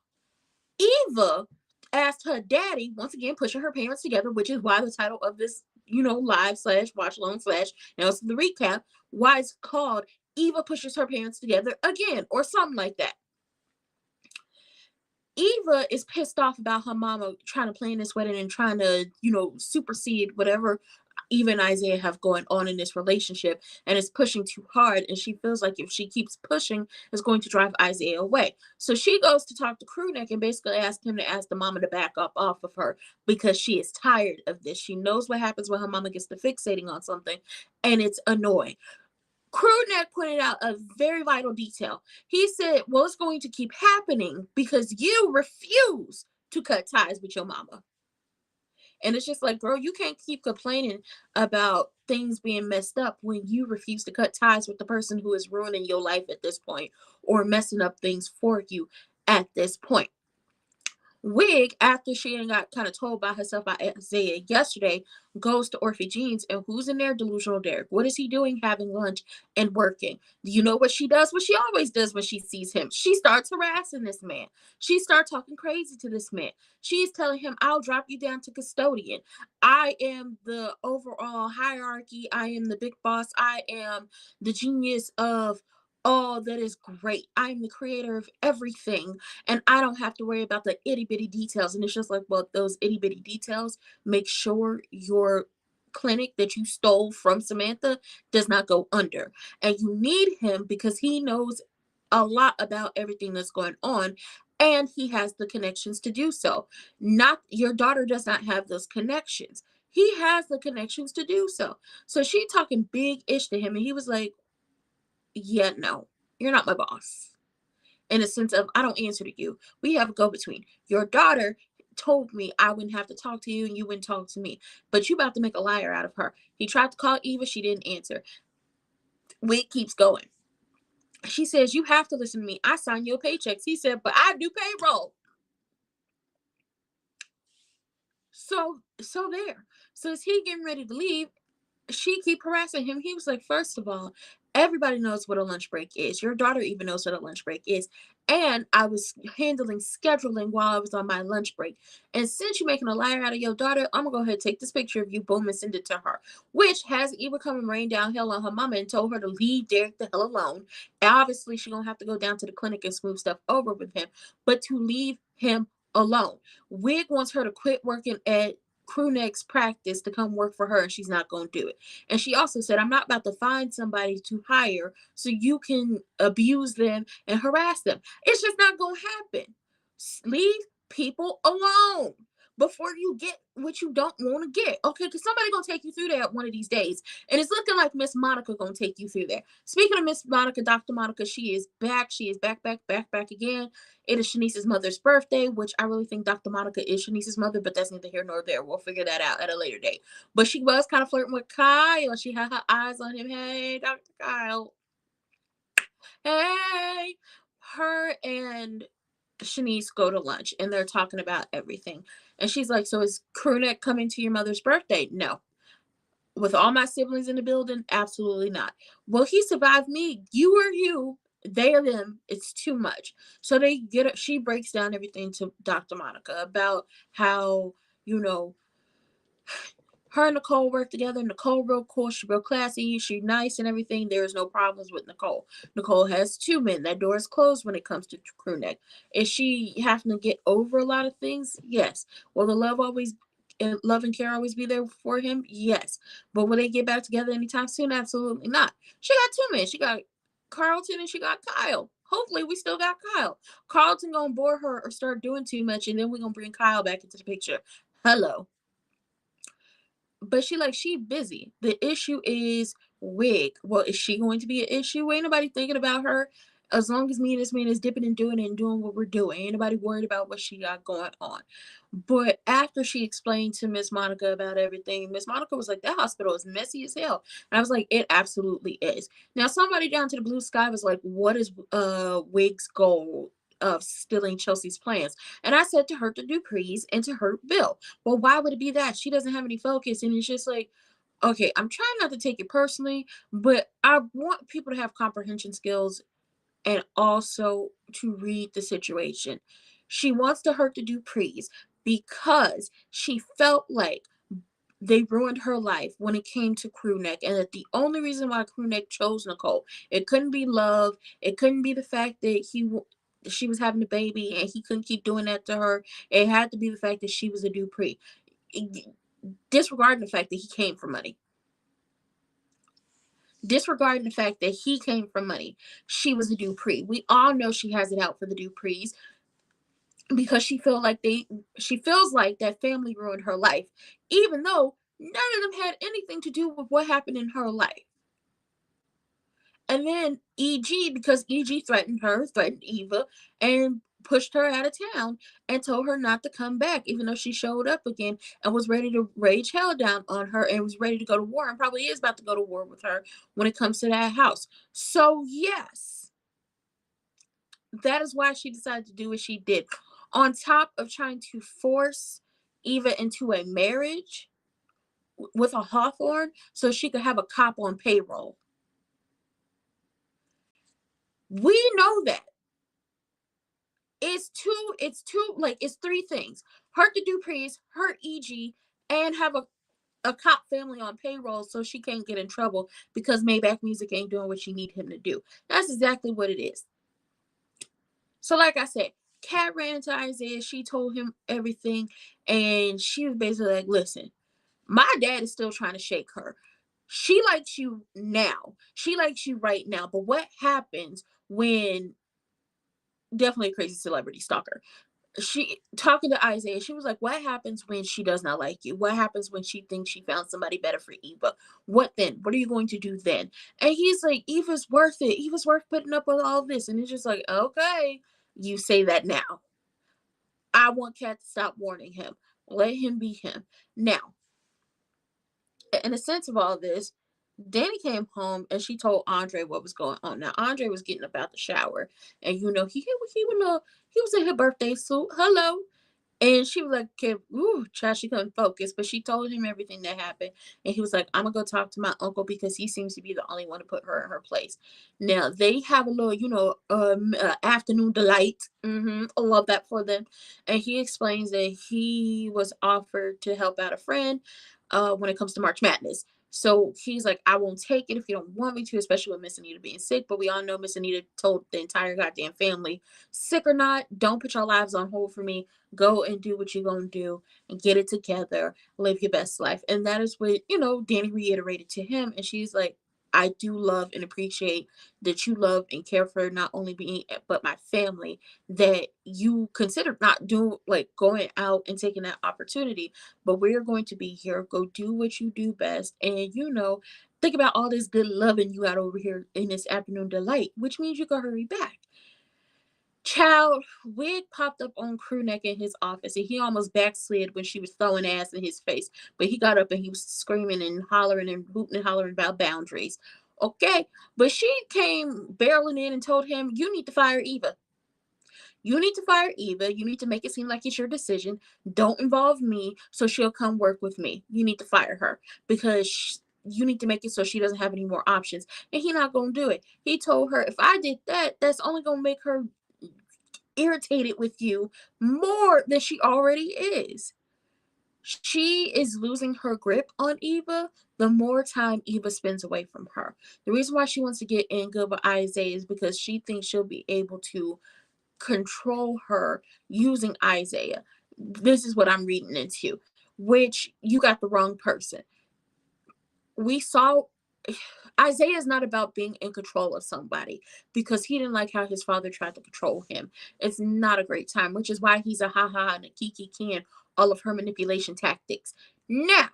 Speaker 1: Eva asked her daddy, once again pushing her parents together, which is why the title of this, live slash watch along slash, and also the recap, why it's called Eva pushes her parents together again, or something like that. Eva is pissed off about her mama trying to plan this wedding and trying to, supersede whatever Eva and Isaiah have going on in this relationship, and is pushing too hard. And she feels like if she keeps pushing, it's going to drive Isaiah away. So she goes to talk to Crewneck and basically ask him to ask the mama to back up off of her because she is tired of this. She knows what happens when her mama gets to fixating on something, and it's annoying. Crewneck pointed out a very vital detail. He said, well, it's going to keep happening because you refuse to cut ties with your mama. And it's just like, girl, you can't keep complaining about things being messed up when you refuse to cut ties with the person who is ruining your life at this point or messing up things for you at this point. Wig, after she ain't got kind of told by herself by Isaiah yesterday, goes to Orphe Jeans, and who's in there? Delusional Derek. What is he doing? Having lunch and working. Do you know what she does? What she always does when she sees him. She starts harassing this man. She starts talking crazy to this man. She's telling him, I'll drop you down to custodian. I am the overall hierarchy. I am the big boss. I am the genius of all that is great. I'm the creator of everything, and I don't have to worry about the itty bitty details. And it's just like, well, those itty bitty details make sure your clinic that you stole from Samantha does not go under. And you need him because he knows a lot about everything that's going on, and he has the connections to do so. Not your daughter does not have those connections. He has the connections to do so. So she talking big ish to him, and he was like, yeah, no, you're not my boss. In a sense of, I don't answer to you. We have a go between. Your daughter told me I wouldn't have to talk to you and you wouldn't talk to me. But you about to make a liar out of her. He tried to call Eva. She didn't answer. Wig keeps going. She says, you have to listen to me. I sign your paychecks. He said, but I do payroll. So there. So as he getting ready to leave, she keep harassing him. He was like, first of all, everybody knows what a lunch break is. Your daughter even knows what a lunch break is. And I was handling scheduling while I was on my lunch break. And since you're making a liar out of your daughter, I'm going to go ahead and take this picture of you, boom, and send it to her. Which has Eva come and rain down hell on her mama and told her to leave Derek the hell alone. And obviously, she's going to have to go down to the clinic and smooth stuff over with him. But to leave him alone. Wig wants her to quit working at Crew Next practice to come work for her, and she's not going to do it. And she also said, I'm not about to find somebody to hire so you can abuse them and harass them. It's just not going to happen. Leave people alone before you get what you don't want to get. Okay, because somebody going to take you through that one of these days. And it's looking like Miss Monica going to take you through there. Speaking of Miss Monica, Dr. Monica, she is back. She is back again. It is Shanice's mother's birthday, which I really think Dr. Monica is Shanice's mother, but that's neither here nor there. We'll figure that out at a later date. But she was kind of flirting with Kyle. She had her eyes on him. Hey, Dr. Kyle. Hey. Her and Shanice go to lunch, and they're talking about everything. And she's like, so is Crewneck coming to your mother's birthday? No. With all my siblings in the building? Absolutely not. Well, he survived me. You are you. They are them. It's too much. So they get it. She breaks down everything to Dr. Monica about how, you know, her and Nicole work together. Nicole real cool. She's real classy. She's nice and everything. There's no problems with Nicole. Nicole has two men. That door is closed when it comes to Crewneck. Is she having to get over a lot of things? Yes. Will the love and care always be there for him? Yes. But will they get back together anytime soon? Absolutely not. She got two men. She got Carlton and she got Kyle. Hopefully we still got Kyle. Carlton gonna bore her or start doing too much, and then we're gonna bring Kyle back into the picture. Hello. But she busy. The issue is Wig. Well, is she going to be an issue? Ain't nobody thinking about her. As long as me and this man is dipping and doing what we're doing. Ain't nobody worried about what she got going on. But after she explained to Miss Monica about everything, Miss Monica was like, that hospital is messy as hell. And I was like, it absolutely is. Now, somebody down to the BlueSky was like, what is Wig's goal of stealing Chelsea's plans? And I said to hurt the Duprees and to hurt Bill. Well, why would it be that? She doesn't have any focus. And it's just like, okay, I'm trying not to take it personally, but I want people to have comprehension skills and also to read the situation. She wants to hurt the Duprees because she felt like they ruined her life when it came to Crewneck, and that the only reason why Crewneck chose Nicole, it couldn't be love, it couldn't be the fact that she was having a baby and he couldn't keep doing that to her. It had to be the fact that she was a Dupree, disregarding the fact that he came from money. Disregarding the fact that he came from money, she was a Dupree. We all know she has it out for the Duprees because she feels like that family ruined her life, even though none of them had anything to do with what happened in her life. And then EG, because EG threatened Eva, and pushed her out of town and told her not to come back, even though she showed up again and was ready to rage hell down on her and was ready to go to war, and probably is about to go to war with her when it comes to that house. So yes, that is why she decided to do what she did. on top of trying to force Eva into a marriage with a Hawthorne so she could have a cop on payroll. We know that. It's three things. Hurt the Duprees, hurt EG, and have a cop family on payroll so she can't get in trouble because Maybach Music ain't doing what she need him to do. That's exactly what it is. So like I said, Kat ran into Isaiah. She told him everything. And she was basically like, listen, my dad is still trying to shake her. She likes you now. She likes you right now. But what happens when, definitely a crazy celebrity stalker, she talking to Isaiah, she was like, what happens when she does not like you? What happens when she thinks she found somebody better for Eva? What then? What are you going to do then? And he's like, Eva's worth it. Eva's worth putting up with all this. And it's just like, okay, you say that now. I want Kat to stop warning him. Let him be him. Now, in the sense of all this, Danny came home and she told Andre what was going on. Now Andre was getting up out the shower, and he was in her birthday suit. Hello. And she was like, okay, ooh, child, she couldn't focus. But she told him everything that happened. And he was like, I'm going to go talk to my uncle because he seems to be the only one to put her in her place. Now, they have a little, afternoon delight. I love that for them. And he explains that he was offered to help out a friend when it comes to March Madness. So he's like, I won't take it if you don't want me to, especially with Miss Anita being sick. But we all know Miss Anita told the entire goddamn family, sick or not, don't put your lives on hold for me. Go and do what you're going to do and get it together. Live your best life. And that is what, Danny reiterated to him. And she's like, I do love and appreciate that you love and care for not only me, but my family, that you considered not doing, like, going out and taking that opportunity. But we're going to be here. Go do what you do best. And, think about all this good loving you got over here in this afternoon delight, which means you can hurry back. Child, Wig popped up on crew neck in his office, and he almost backslid when she was throwing ass in his face. But he got up and he was screaming and hollering and hooting and hollering about boundaries. Okay, but she came barreling in and told him, you need to fire Eva. You need to fire Eva. You need to make it seem like it's your decision. Don't involve me so she'll come work with me. You need to fire her because you need to make it so she doesn't have any more options. And he's not going to do it. He told her, if I did that, that's only going to make her irritated with you more than she already is. She is losing her grip on Eva the more time Eva spends away from her. The reason why she wants to get in good with Isaiah is because she thinks she'll be able to control her using Isaiah. This is what I'm reading into, which you got the wrong person. We saw Isaiah is not about being in control of somebody because he didn't like how his father tried to control him. It's not a great time, which is why he's a ha and a kiki can all of her manipulation tactics. Now,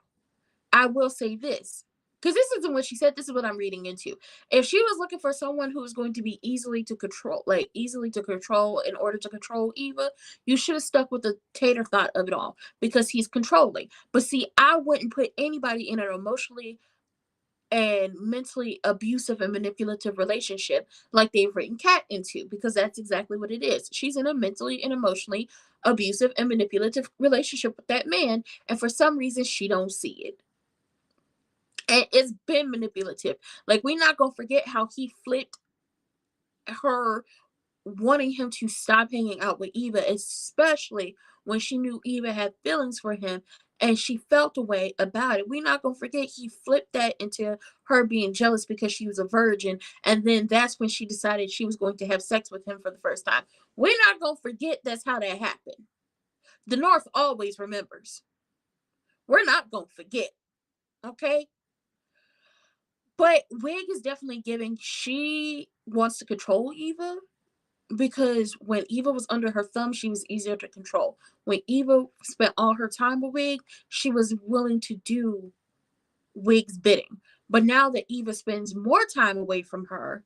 Speaker 1: I will say this, because this isn't what she said, this is what I'm reading into. If she was looking for someone who was going to be easily to control in order to control Eva, you should have stuck with the tater thought of it all because he's controlling. But see, I wouldn't put anybody in an emotionally and mentally abusive and manipulative relationship like they've written Kat into, because that's exactly what it is. She's in a mentally and emotionally abusive and manipulative relationship with that man, and for some reason she don't see it. And it's been manipulative. Like, we're not gonna forget how he flipped her wanting him to stop hanging out with Eva, especially when she knew Eva had feelings for him and she felt a way about it. We're not going to forget he flipped that into her being jealous because she was a virgin. And then that's when she decided she was going to have sex with him for the first time. We're not going to forget that's how that happened. The North always remembers. We're not going to forget. Okay? But Wig is definitely giving, she wants to control Eva. Because when Eva was under her thumb, she was easier to control. When Eva spent all her time with Wig, she was willing to do Wig's bidding. But now that Eva spends more time away from her,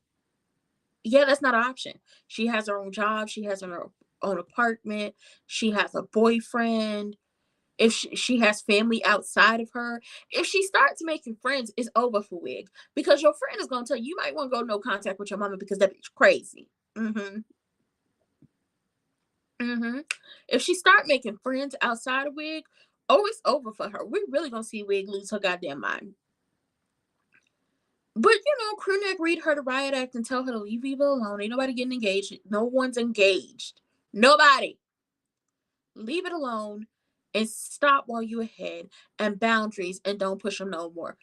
Speaker 1: yeah, that's not an option. She has her own job. She has her own apartment. She has a boyfriend. If she has family outside of her, if she starts making friends, it's over for Wig. Because your friend is going to tell you, you might want to go no contact with your mama because that bitch crazy. Mm-hmm. If she start making friends outside of Wig, oh, it's over for her. We're really gonna see Wig lose her goddamn mind. But Crewneck read her the riot act and tell her to leave Eva alone. Ain't nobody getting engaged. No one's engaged. Nobody. Leave it alone and stop while you ahead, and boundaries, and don't push them no more.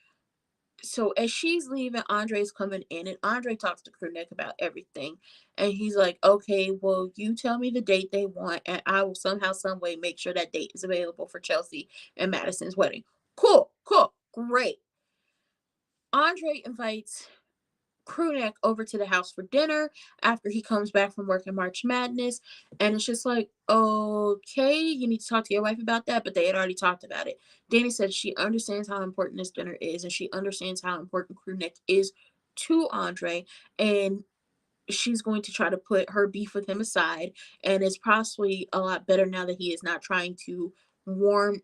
Speaker 1: So as she's leaving, Andre's coming in, and Andre talks to Crewneck about everything. And he's like, okay, well, you tell me the date they want, and I will somehow, some way make sure that date is available for Chelsea and Madison's wedding. Cool, cool, great. Andre invites Crewneck over to the house for dinner after he comes back from work in March Madness. And it's just like, okay, you need to talk to your wife about that. But they had already talked about it. Danny said she understands how important this dinner is, and she understands how important Crewneck is to Andre. And she's going to try to put her beef with him aside. And it's possibly a lot better now that he is not trying to warm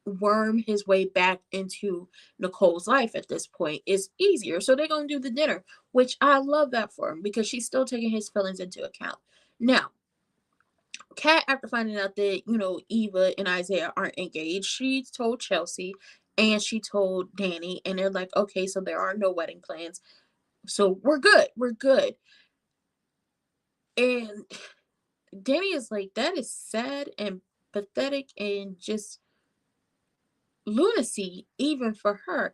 Speaker 1: worm his way back into Nicole's life at this point. Is easier. So they're going to do the dinner, which I love that for him because she's still taking his feelings into account. Now, Kat, after finding out that, Eva and Isaiah aren't engaged, she told Chelsea and she told Danny, and they're like, okay, so there are no wedding plans. So we're good. We're good. And Danny is like, that is sad and pathetic and just lunacy, even for her.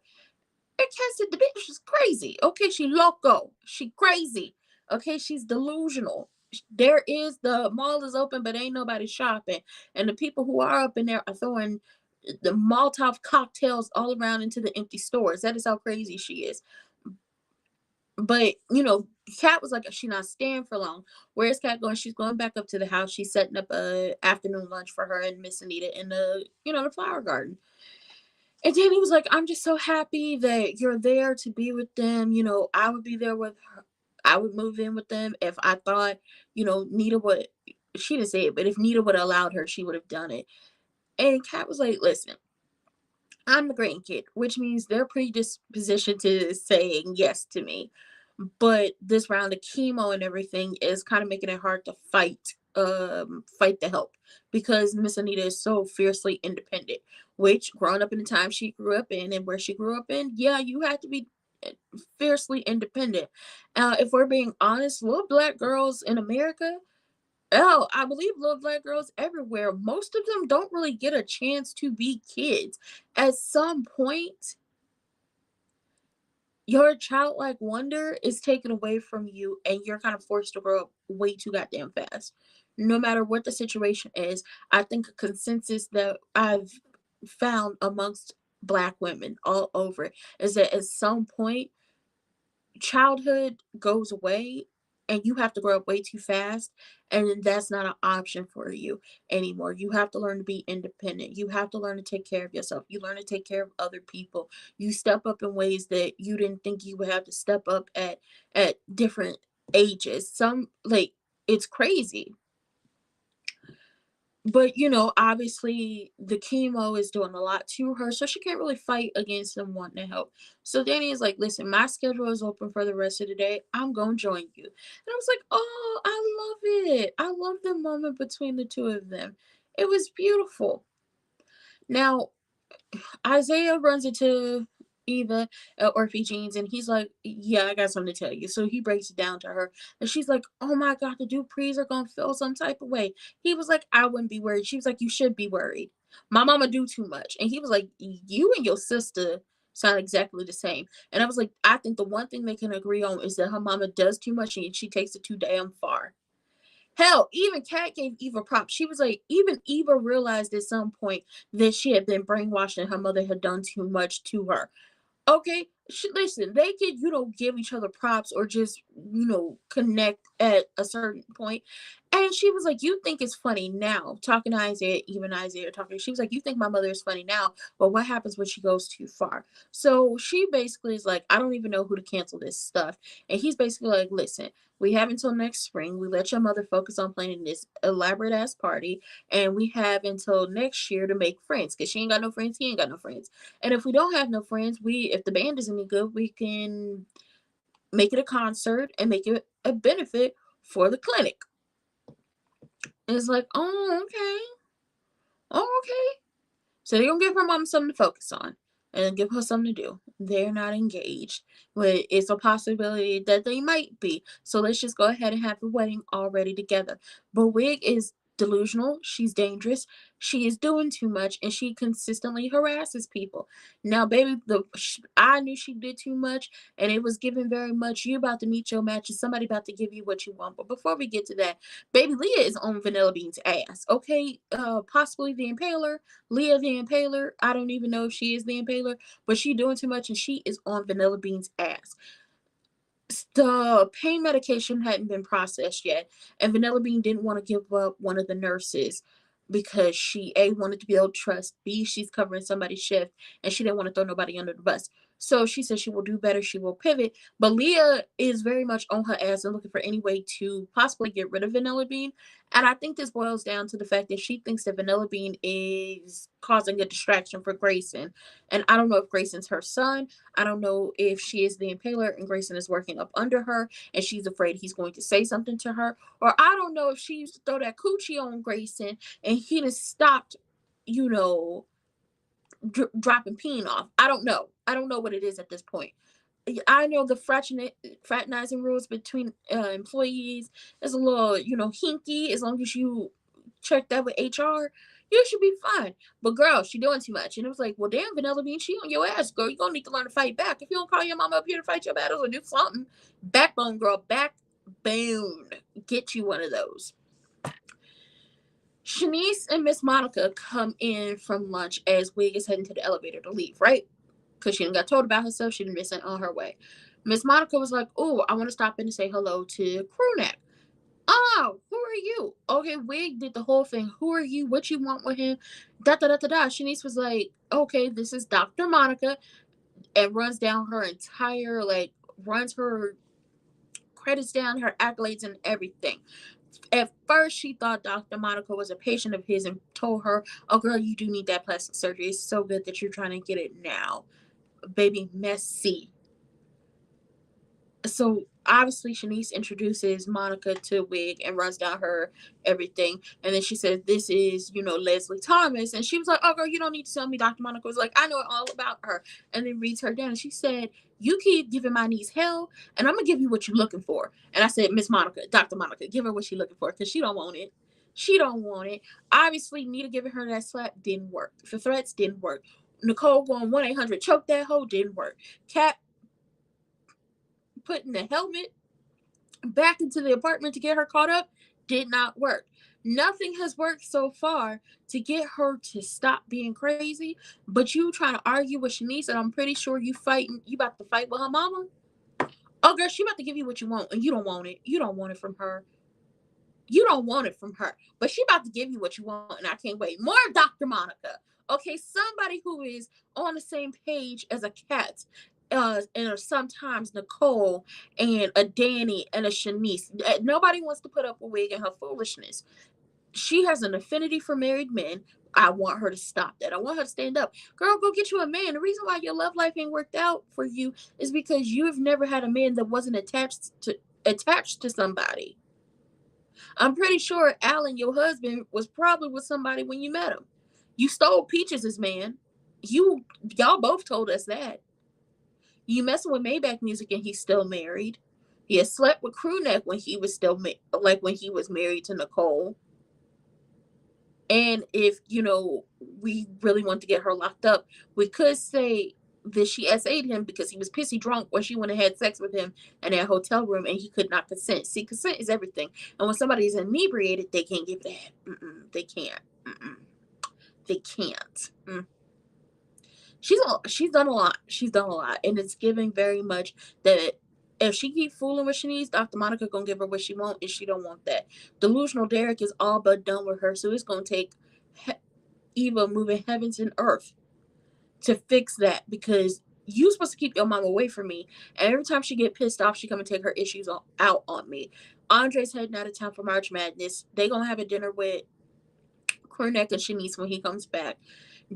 Speaker 1: And Kat said the bitch is crazy. Okay, she loco. She crazy. Okay, she's delusional. The mall is open, but ain't nobody shopping. And the people who are up in there are throwing the Molotov cocktails all around into the empty stores. That is how crazy she is. But, Kat was like, she not staying for long. Where's Kat going? She's going back up to the house. She's setting up a afternoon lunch for her and Miss Anita in the flower garden. And Danny was like, I'm just so happy that you're there to be with them. I would be there with her. I would move in with them if I thought, Nita would. She didn't say it, but if Nita would have allowed her, she would have done it. And Kat was like, listen, I'm the grandkid, which means they're predispositioned to saying yes to me. But this round of chemo and everything is kind of making it hard to fight the help because Miss Anita is so fiercely independent, which growing up in the time she grew up in and where she grew up in, yeah, you have to be fiercely independent. If we're being honest, little black girls in America, I believe little black girls everywhere, most of them don't really get a chance to be kids. At some point, your childlike wonder is taken away from you and you're kind of forced to grow up way too goddamn fast. No matter what the situation is, I think a consensus that I've found amongst black women all over is that at some point childhood goes away and you have to grow up way too fast, and that's not an option for you anymore. You have to learn to be independent. You have to learn to take care of yourself. You learn to take care of other people. You step up in ways that you didn't think you would have to step up at different ages. Some, like, it's crazy. But obviously the chemo is doing a lot to her, so she can't really fight against them wanting to help. So Danny is like, listen, my schedule is open for the rest of the day. I'm gonna join you. And I was like, oh, I love it. I love the moment between the two of them. It was beautiful. Now, Isaiah runs into Eva at Orphe Jeans and he's like, yeah, I got something to tell you. So he breaks it down to her and she's like, oh my God, the Duprees are going to feel some type of way. He was like, I wouldn't be worried. She was like, you should be worried. My mama do too much. And he was like, you and your sister sound exactly the same. And I was like, I think the one thing they can agree on is that her mama does too much and she takes it too damn far. Hell, even Kat gave Eva props. She was like, even Eva realized at some point that she had been brainwashed and her mother had done too much to her. Okay, listen, they could, give each other props or just, connect at a certain point. And she was like, you think it's funny now, talking to Isaiah, even Isaiah talking. She was like, you think my mother is funny now, but what happens when she goes too far? So she basically is like, I don't even know who to cancel this stuff. And he's basically like, listen, we have until next spring. We let your mother focus on planning this elaborate ass party. And we have until next year to make friends. Because she ain't got no friends, he ain't got no friends. And if we don't have no friends, if the band is any good, we can make it a concert and make it a benefit for the clinic. And it's like, oh, okay. Oh, okay. So they're gonna give her mom something to focus on and give her something to do. They're not engaged, but it's a possibility that they might be. So let's just go ahead and have the wedding already together. But Wig is delusional. She's dangerous. She is doing too much, and she consistently harasses people. Now, baby, I knew she did too much, and it was given very much. You about to meet your match, and somebody about to give you what you want. But before we get to that, baby Leah is on Vanilla Bean's ass. Okay, possibly the Impaler. Leah the Impaler. I don't even know if she is the Impaler, but she doing too much and she is on Vanilla Bean's ass. The pain medication hadn't been processed yet, and Vanilla Bean didn't want to give up one of the nurses because she A wanted to be able to trust, B she's covering somebody's shift, and she didn't want to throw nobody under the bus. So she said she will do better, she will pivot. But Leah is very much on her ass and looking for any way to possibly get rid of Vanilla Bean. And I think this boils down to the fact that she thinks that Vanilla Bean is causing a distraction for Grayson. And I don't know if Grayson's her son. I don't know if she is the Impaler and Grayson is working up under her and she's afraid he's going to say something to her. Or I don't know if she used to throw that coochie on Grayson and he just stopped, you know, dropping peen off. I don't know. I don't know what it is at this point. I know the fraternizing rules between employees is a little, hinky. As long as you check that with HR, you should be fine. But girl, she doing too much. And it was like, well, damn, Vanilla Bean, she on your ass, girl. You're going to need to learn to fight back. If you don't call your mama up here to fight your battles or do something, backbone, girl, backbone. Get you one of those. Shanice and Miss Monica come in from lunch as Wig is heading to the elevator to leave, right? Because she didn't got told about herself. She didn't be sent on her way. Miss Monica was like, oh, I want to stop in and say hello to Crewneck. Oh, who are you? Okay, Wig did the whole thing. Who are you? What you want with him? Da da da da da. Shanice was like, okay, this is Dr. Monica, and runs down her entire, runs her credits down, her accolades and everything. At first, she thought Dr. Monica was a patient of his and told her, oh, girl, you do need that plastic surgery. It's so good that you're trying to get it now. Baby, messy. So obviously Shanice introduces Monica to Wig and runs down her everything. And then she says, this is, Leslie Thomas. And she was like, oh, girl, you don't need to tell me. Dr. Monica was like, I know all about her. And then reads her down. And she said, you keep giving my niece hell, and I'm going to give you what you're looking for. And I said, Miss Monica, Dr. Monica, give her what she's looking for because she don't want it. She don't want it. Obviously, Nita giving her that slap didn't work. The threats didn't work. Nicole going 1-800 choke that hoe didn't work. Cat putting the helmet back into the apartment to get her caught up did not work. Nothing has worked so far to get her to stop being crazy. But you trying to argue with Shanice, and I'm pretty sure you about to fight with her mama. Oh, girl, she about to give you what you want, and you don't want it. You don't want it from her. You don't want it from her. But she about to give you what you want, and I can't wait. More Dr. Monica. Okay, somebody who is on the same page as a cat. And sometimes Nicole and a Danny and a Shanice. Nobody wants to put up with Wig and her foolishness. She has an affinity for married men. I want her to stop that. I want her to stand up. Girl, go get you a man. The reason why your love life ain't worked out for you is because you've never had a man that wasn't attached to somebody. I'm pretty sure Alan, your husband, was probably with somebody when you met him. You stole Peaches' man. Y'all both told us that. You messing with Maybach Music and he's still married. He had slept with Crewneck when he was still when he was married to Nicole. And if we really want to get her locked up, we could say that she SA'd him because he was pissy drunk when she went and had sex with him in that hotel room and he could not consent. See, consent is everything. And when somebody is inebriated, they can't give that. They can't. They can't. She's done a lot. She's done a lot. And it's giving very much that if she keep fooling with Shanice, Dr. Monica gonna give her what she want, and she don't want that. Delusional Derek is all but done with her, so it's gonna take Eva moving heavens and earth to fix that, because you supposed to keep your mom away from me, and every time she get pissed off, she come and take her issues out on me. Andre's heading out of town for March Madness. They gonna have a dinner with Crewneck and Shanice when he comes back.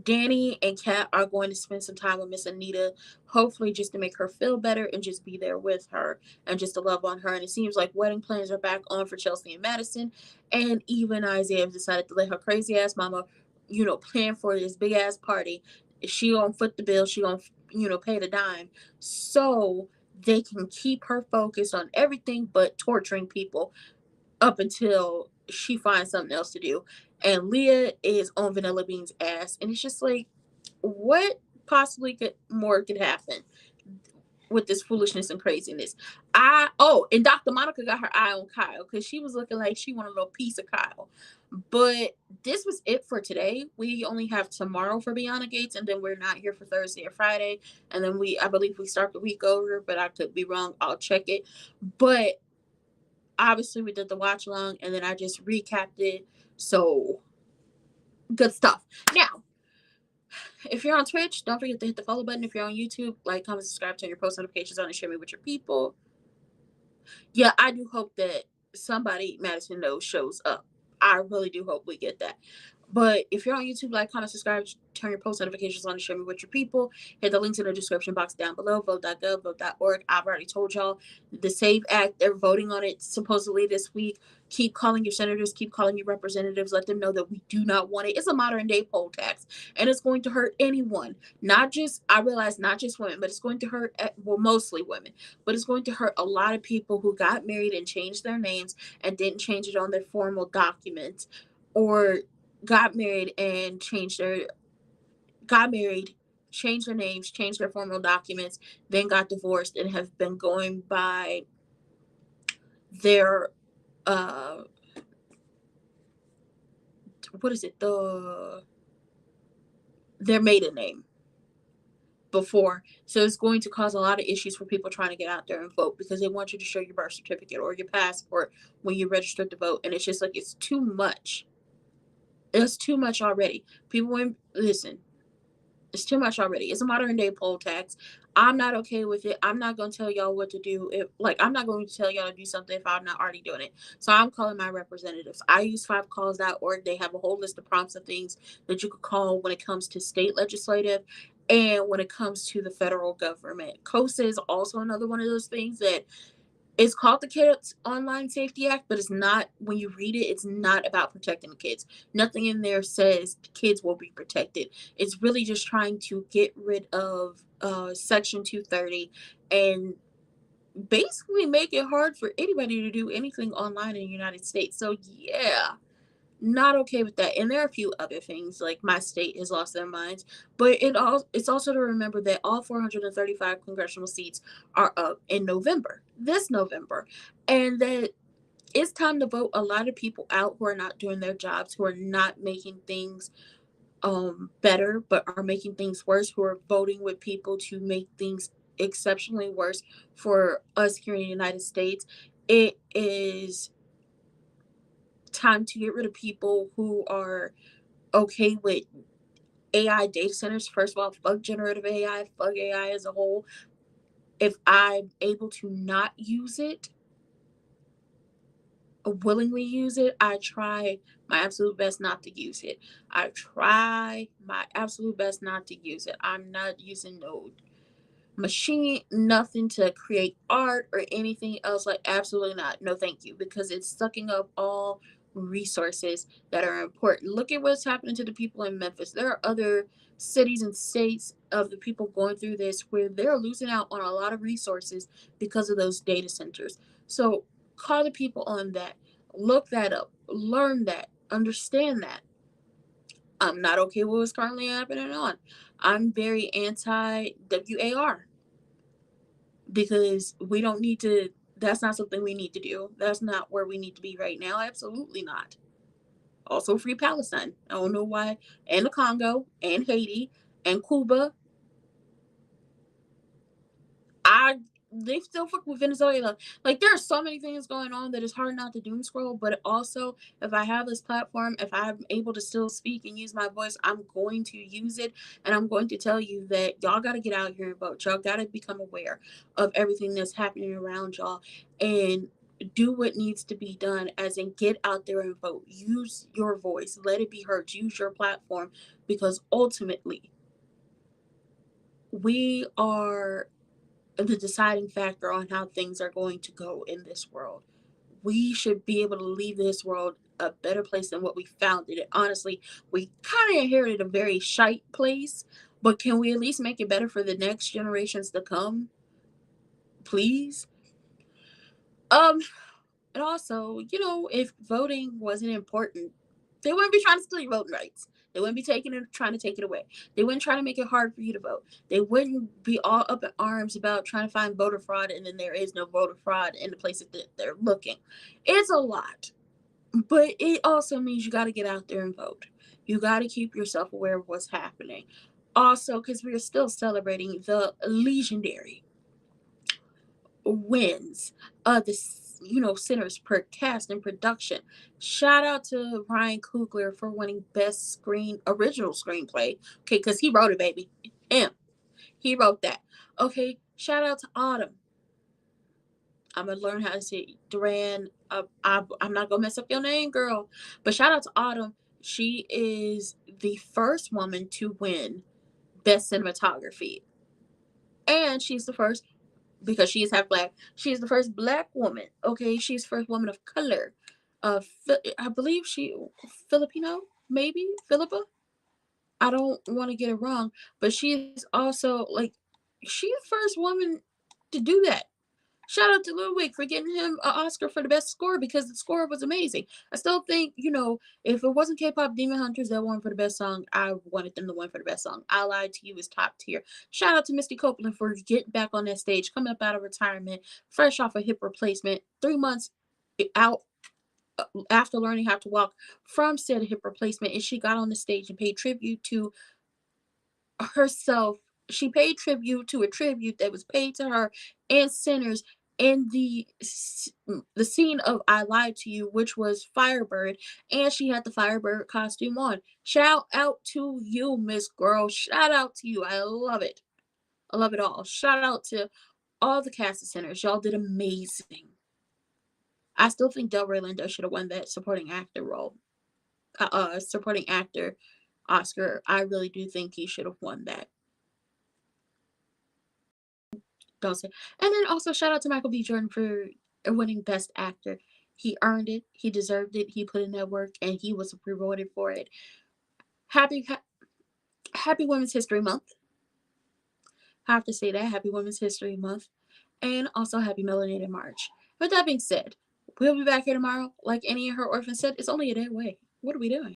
Speaker 1: Danny and Kat are going to spend some time with Miss Anita, hopefully just to make her feel better and just be there with her and just to love on her. And it seems like wedding plans are back on for Chelsea and Madison. And even Isaiah have decided to let her crazy ass mama, plan for this big ass party. She gonna foot the bill. She gonna, pay the dime. So they can keep her focused on everything but torturing people up until she finds something else to do. And Leah is on Vanilla Bean's ass. And it's just like, what possibly could happen with this foolishness and craziness? And Dr. Monica got her eye on Kyle because she was looking like she wanted a little piece of Kyle. But this was it for today. We only have tomorrow for Beyond Gates, and then we're not here for Thursday or Friday. And then I believe we start the week over, but I could be wrong. I'll check it. But obviously we did the watch along, and then I just recapped it. So good stuff. Now, if you're on Twitch, don't forget to hit the follow button. If you're on YouTube, like, comment, subscribe, turn your post notifications on, and share me with your people. Yeah, I do hope that somebody Madison knows shows up. I really do hope we get that. But if you're on YouTube, like, comment, subscribe, turn your post notifications on, and share me with your people. Hit the links in the description box down below. Vote.gov, vote.org. I've already told y'all the SAVE Act, they're voting on it supposedly this week. Keep calling your senators, keep calling your representatives. Let them know that we do not want it. It's a modern day poll tax, and it's going to hurt anyone. I realize not just women, but it's going to hurt, mostly women, but it's going to hurt a lot of people who got married and changed their names and didn't change it on their formal documents, or got married and changed their names, changed their formal documents, then got divorced and have been going by their what is it, their maiden name before. So it's going to cause a lot of issues for people trying to get out there and vote because they want you to show your birth certificate or your passport when you register to vote. And it's just like, it's too much. It's too much already. Listen, it's too much already. It's a modern day poll tax. I'm not okay with it. I'm not going to tell y'all what to do. I'm not going to tell y'all to do something if I'm not already doing it. So I'm calling my representatives. I use 5calls.org. They have a whole list of prompts of things that you could call when it comes to state legislative and when it comes to the federal government. COSA is also another one of those things that it's called the Kids Online Safety Act, but it's not, when you read it, it's not about protecting the kids. Nothing in there says kids will be protected. It's really just trying to get rid of Section 230 and basically make it hard for anybody to do anything online in the United States. So yeah, not okay with that. And there are a few other things, like my state has lost their minds, but it's also to remember that all 435 congressional seats are up in this November, and that it's time to vote a lot of people out who are not doing their jobs, who are not making things better, but are making things worse, who are voting with people to make things exceptionally worse for us here in the United States. It is time to get rid of people who are okay with AI data centers. First of all, fuck generative AI, fuck AI as a whole. If I'm able to not use it, willingly use it, I try my absolute best not to use it. I try my absolute best not to use it. I'm not using no machine, nothing to create art or anything else. Like, absolutely not. No, thank you, because it's sucking up all resources that are important. Look at what's happening to the people in Memphis. There are other cities and states of the people going through this where they're losing out on a lot of resources because of those data centers. So call the people on that. Look that up. Learn that. Understand that. I'm not okay with what's currently happening on. I'm very anti WAR because we don't need to, that's not something we need to do. That's not where we need to be right now. Absolutely not. Also, free Palestine. I don't know why. And the Congo and Haiti and Cuba. They still fuck with Venezuela. Like, there are so many things going on that it's hard not to doom scroll. But also, if I have this platform, if I'm able to still speak and use my voice, I'm going to use it. And I'm going to tell you that y'all got to get out here and vote. Y'all got to become aware of everything that's happening around y'all. And do what needs to be done, as in get out there and vote. Use your voice, let it be heard, use your platform, because ultimately we are the deciding factor on how things are going to go in this world. We should be able to leave this world a better place than what we found it. Honestly, we kind of inherited a very shite place, but can we at least make it better for the next generations to come? Please. Um, and also, if voting wasn't important, they wouldn't be trying to steal your voting rights. They wouldn't be trying to take it away. They wouldn't try to make it hard for you to vote. They wouldn't be all up in arms about trying to find voter fraud, and then there is no voter fraud in the places that they're looking. It's a lot, but it also means you got to get out there and vote. You got to keep yourself aware of what's happening. Also, because we are still celebrating the legendary wins of the centers per cast and production. Shout out to Ryan Coogler for winning best original screenplay. Okay, because he wrote it, baby. Him. He wrote that. Okay, shout out to Autumn. I'm gonna learn how to say Duran. I'm not gonna mess up your name, girl. But shout out to Autumn. She is the first woman to win best cinematography, and she's the first, because she is half black. She is the first black woman. Okay, she's the first woman of color. I believe she Filipino, maybe Philippa. I don't want to get it wrong, but she's also she's the first woman to do that. Shout out to Ludwig for getting him an Oscar for the best score, because the score was amazing. I still think, if it wasn't K-pop Demon Hunters that won for the best song, I wanted them to win for the best song. I Lied to You is top tier. Shout out to Misty Copeland for getting back on that stage, coming up out of retirement, fresh off a hip replacement, 3 months out after learning how to walk from said hip replacement, and she got on the stage and paid tribute to herself. She paid tribute to a tribute that was paid to her and sinners in the scene of I Lied to You, which was Firebird, and she had the Firebird costume on. Shout out to you, Miss Girl. Shout out to you. I love it. I love it all. Shout out to all the cast of sinners. Y'all did amazing. I still think Delroy Lindo should have won that supporting actor role. Supporting actor Oscar. I really do think he should have won that. Don't say. And then also shout out to Michael B. Jordan for winning Best Actor. He earned it. He deserved it. He put in that work, and he was rewarded for it. Happy Happy Women's History Month. I have to say that. Happy Women's History Month. And also Happy Melanated March. With that being said, we'll be back here tomorrow. Like Annie and her orphan said, it's only a day away. What are we doing?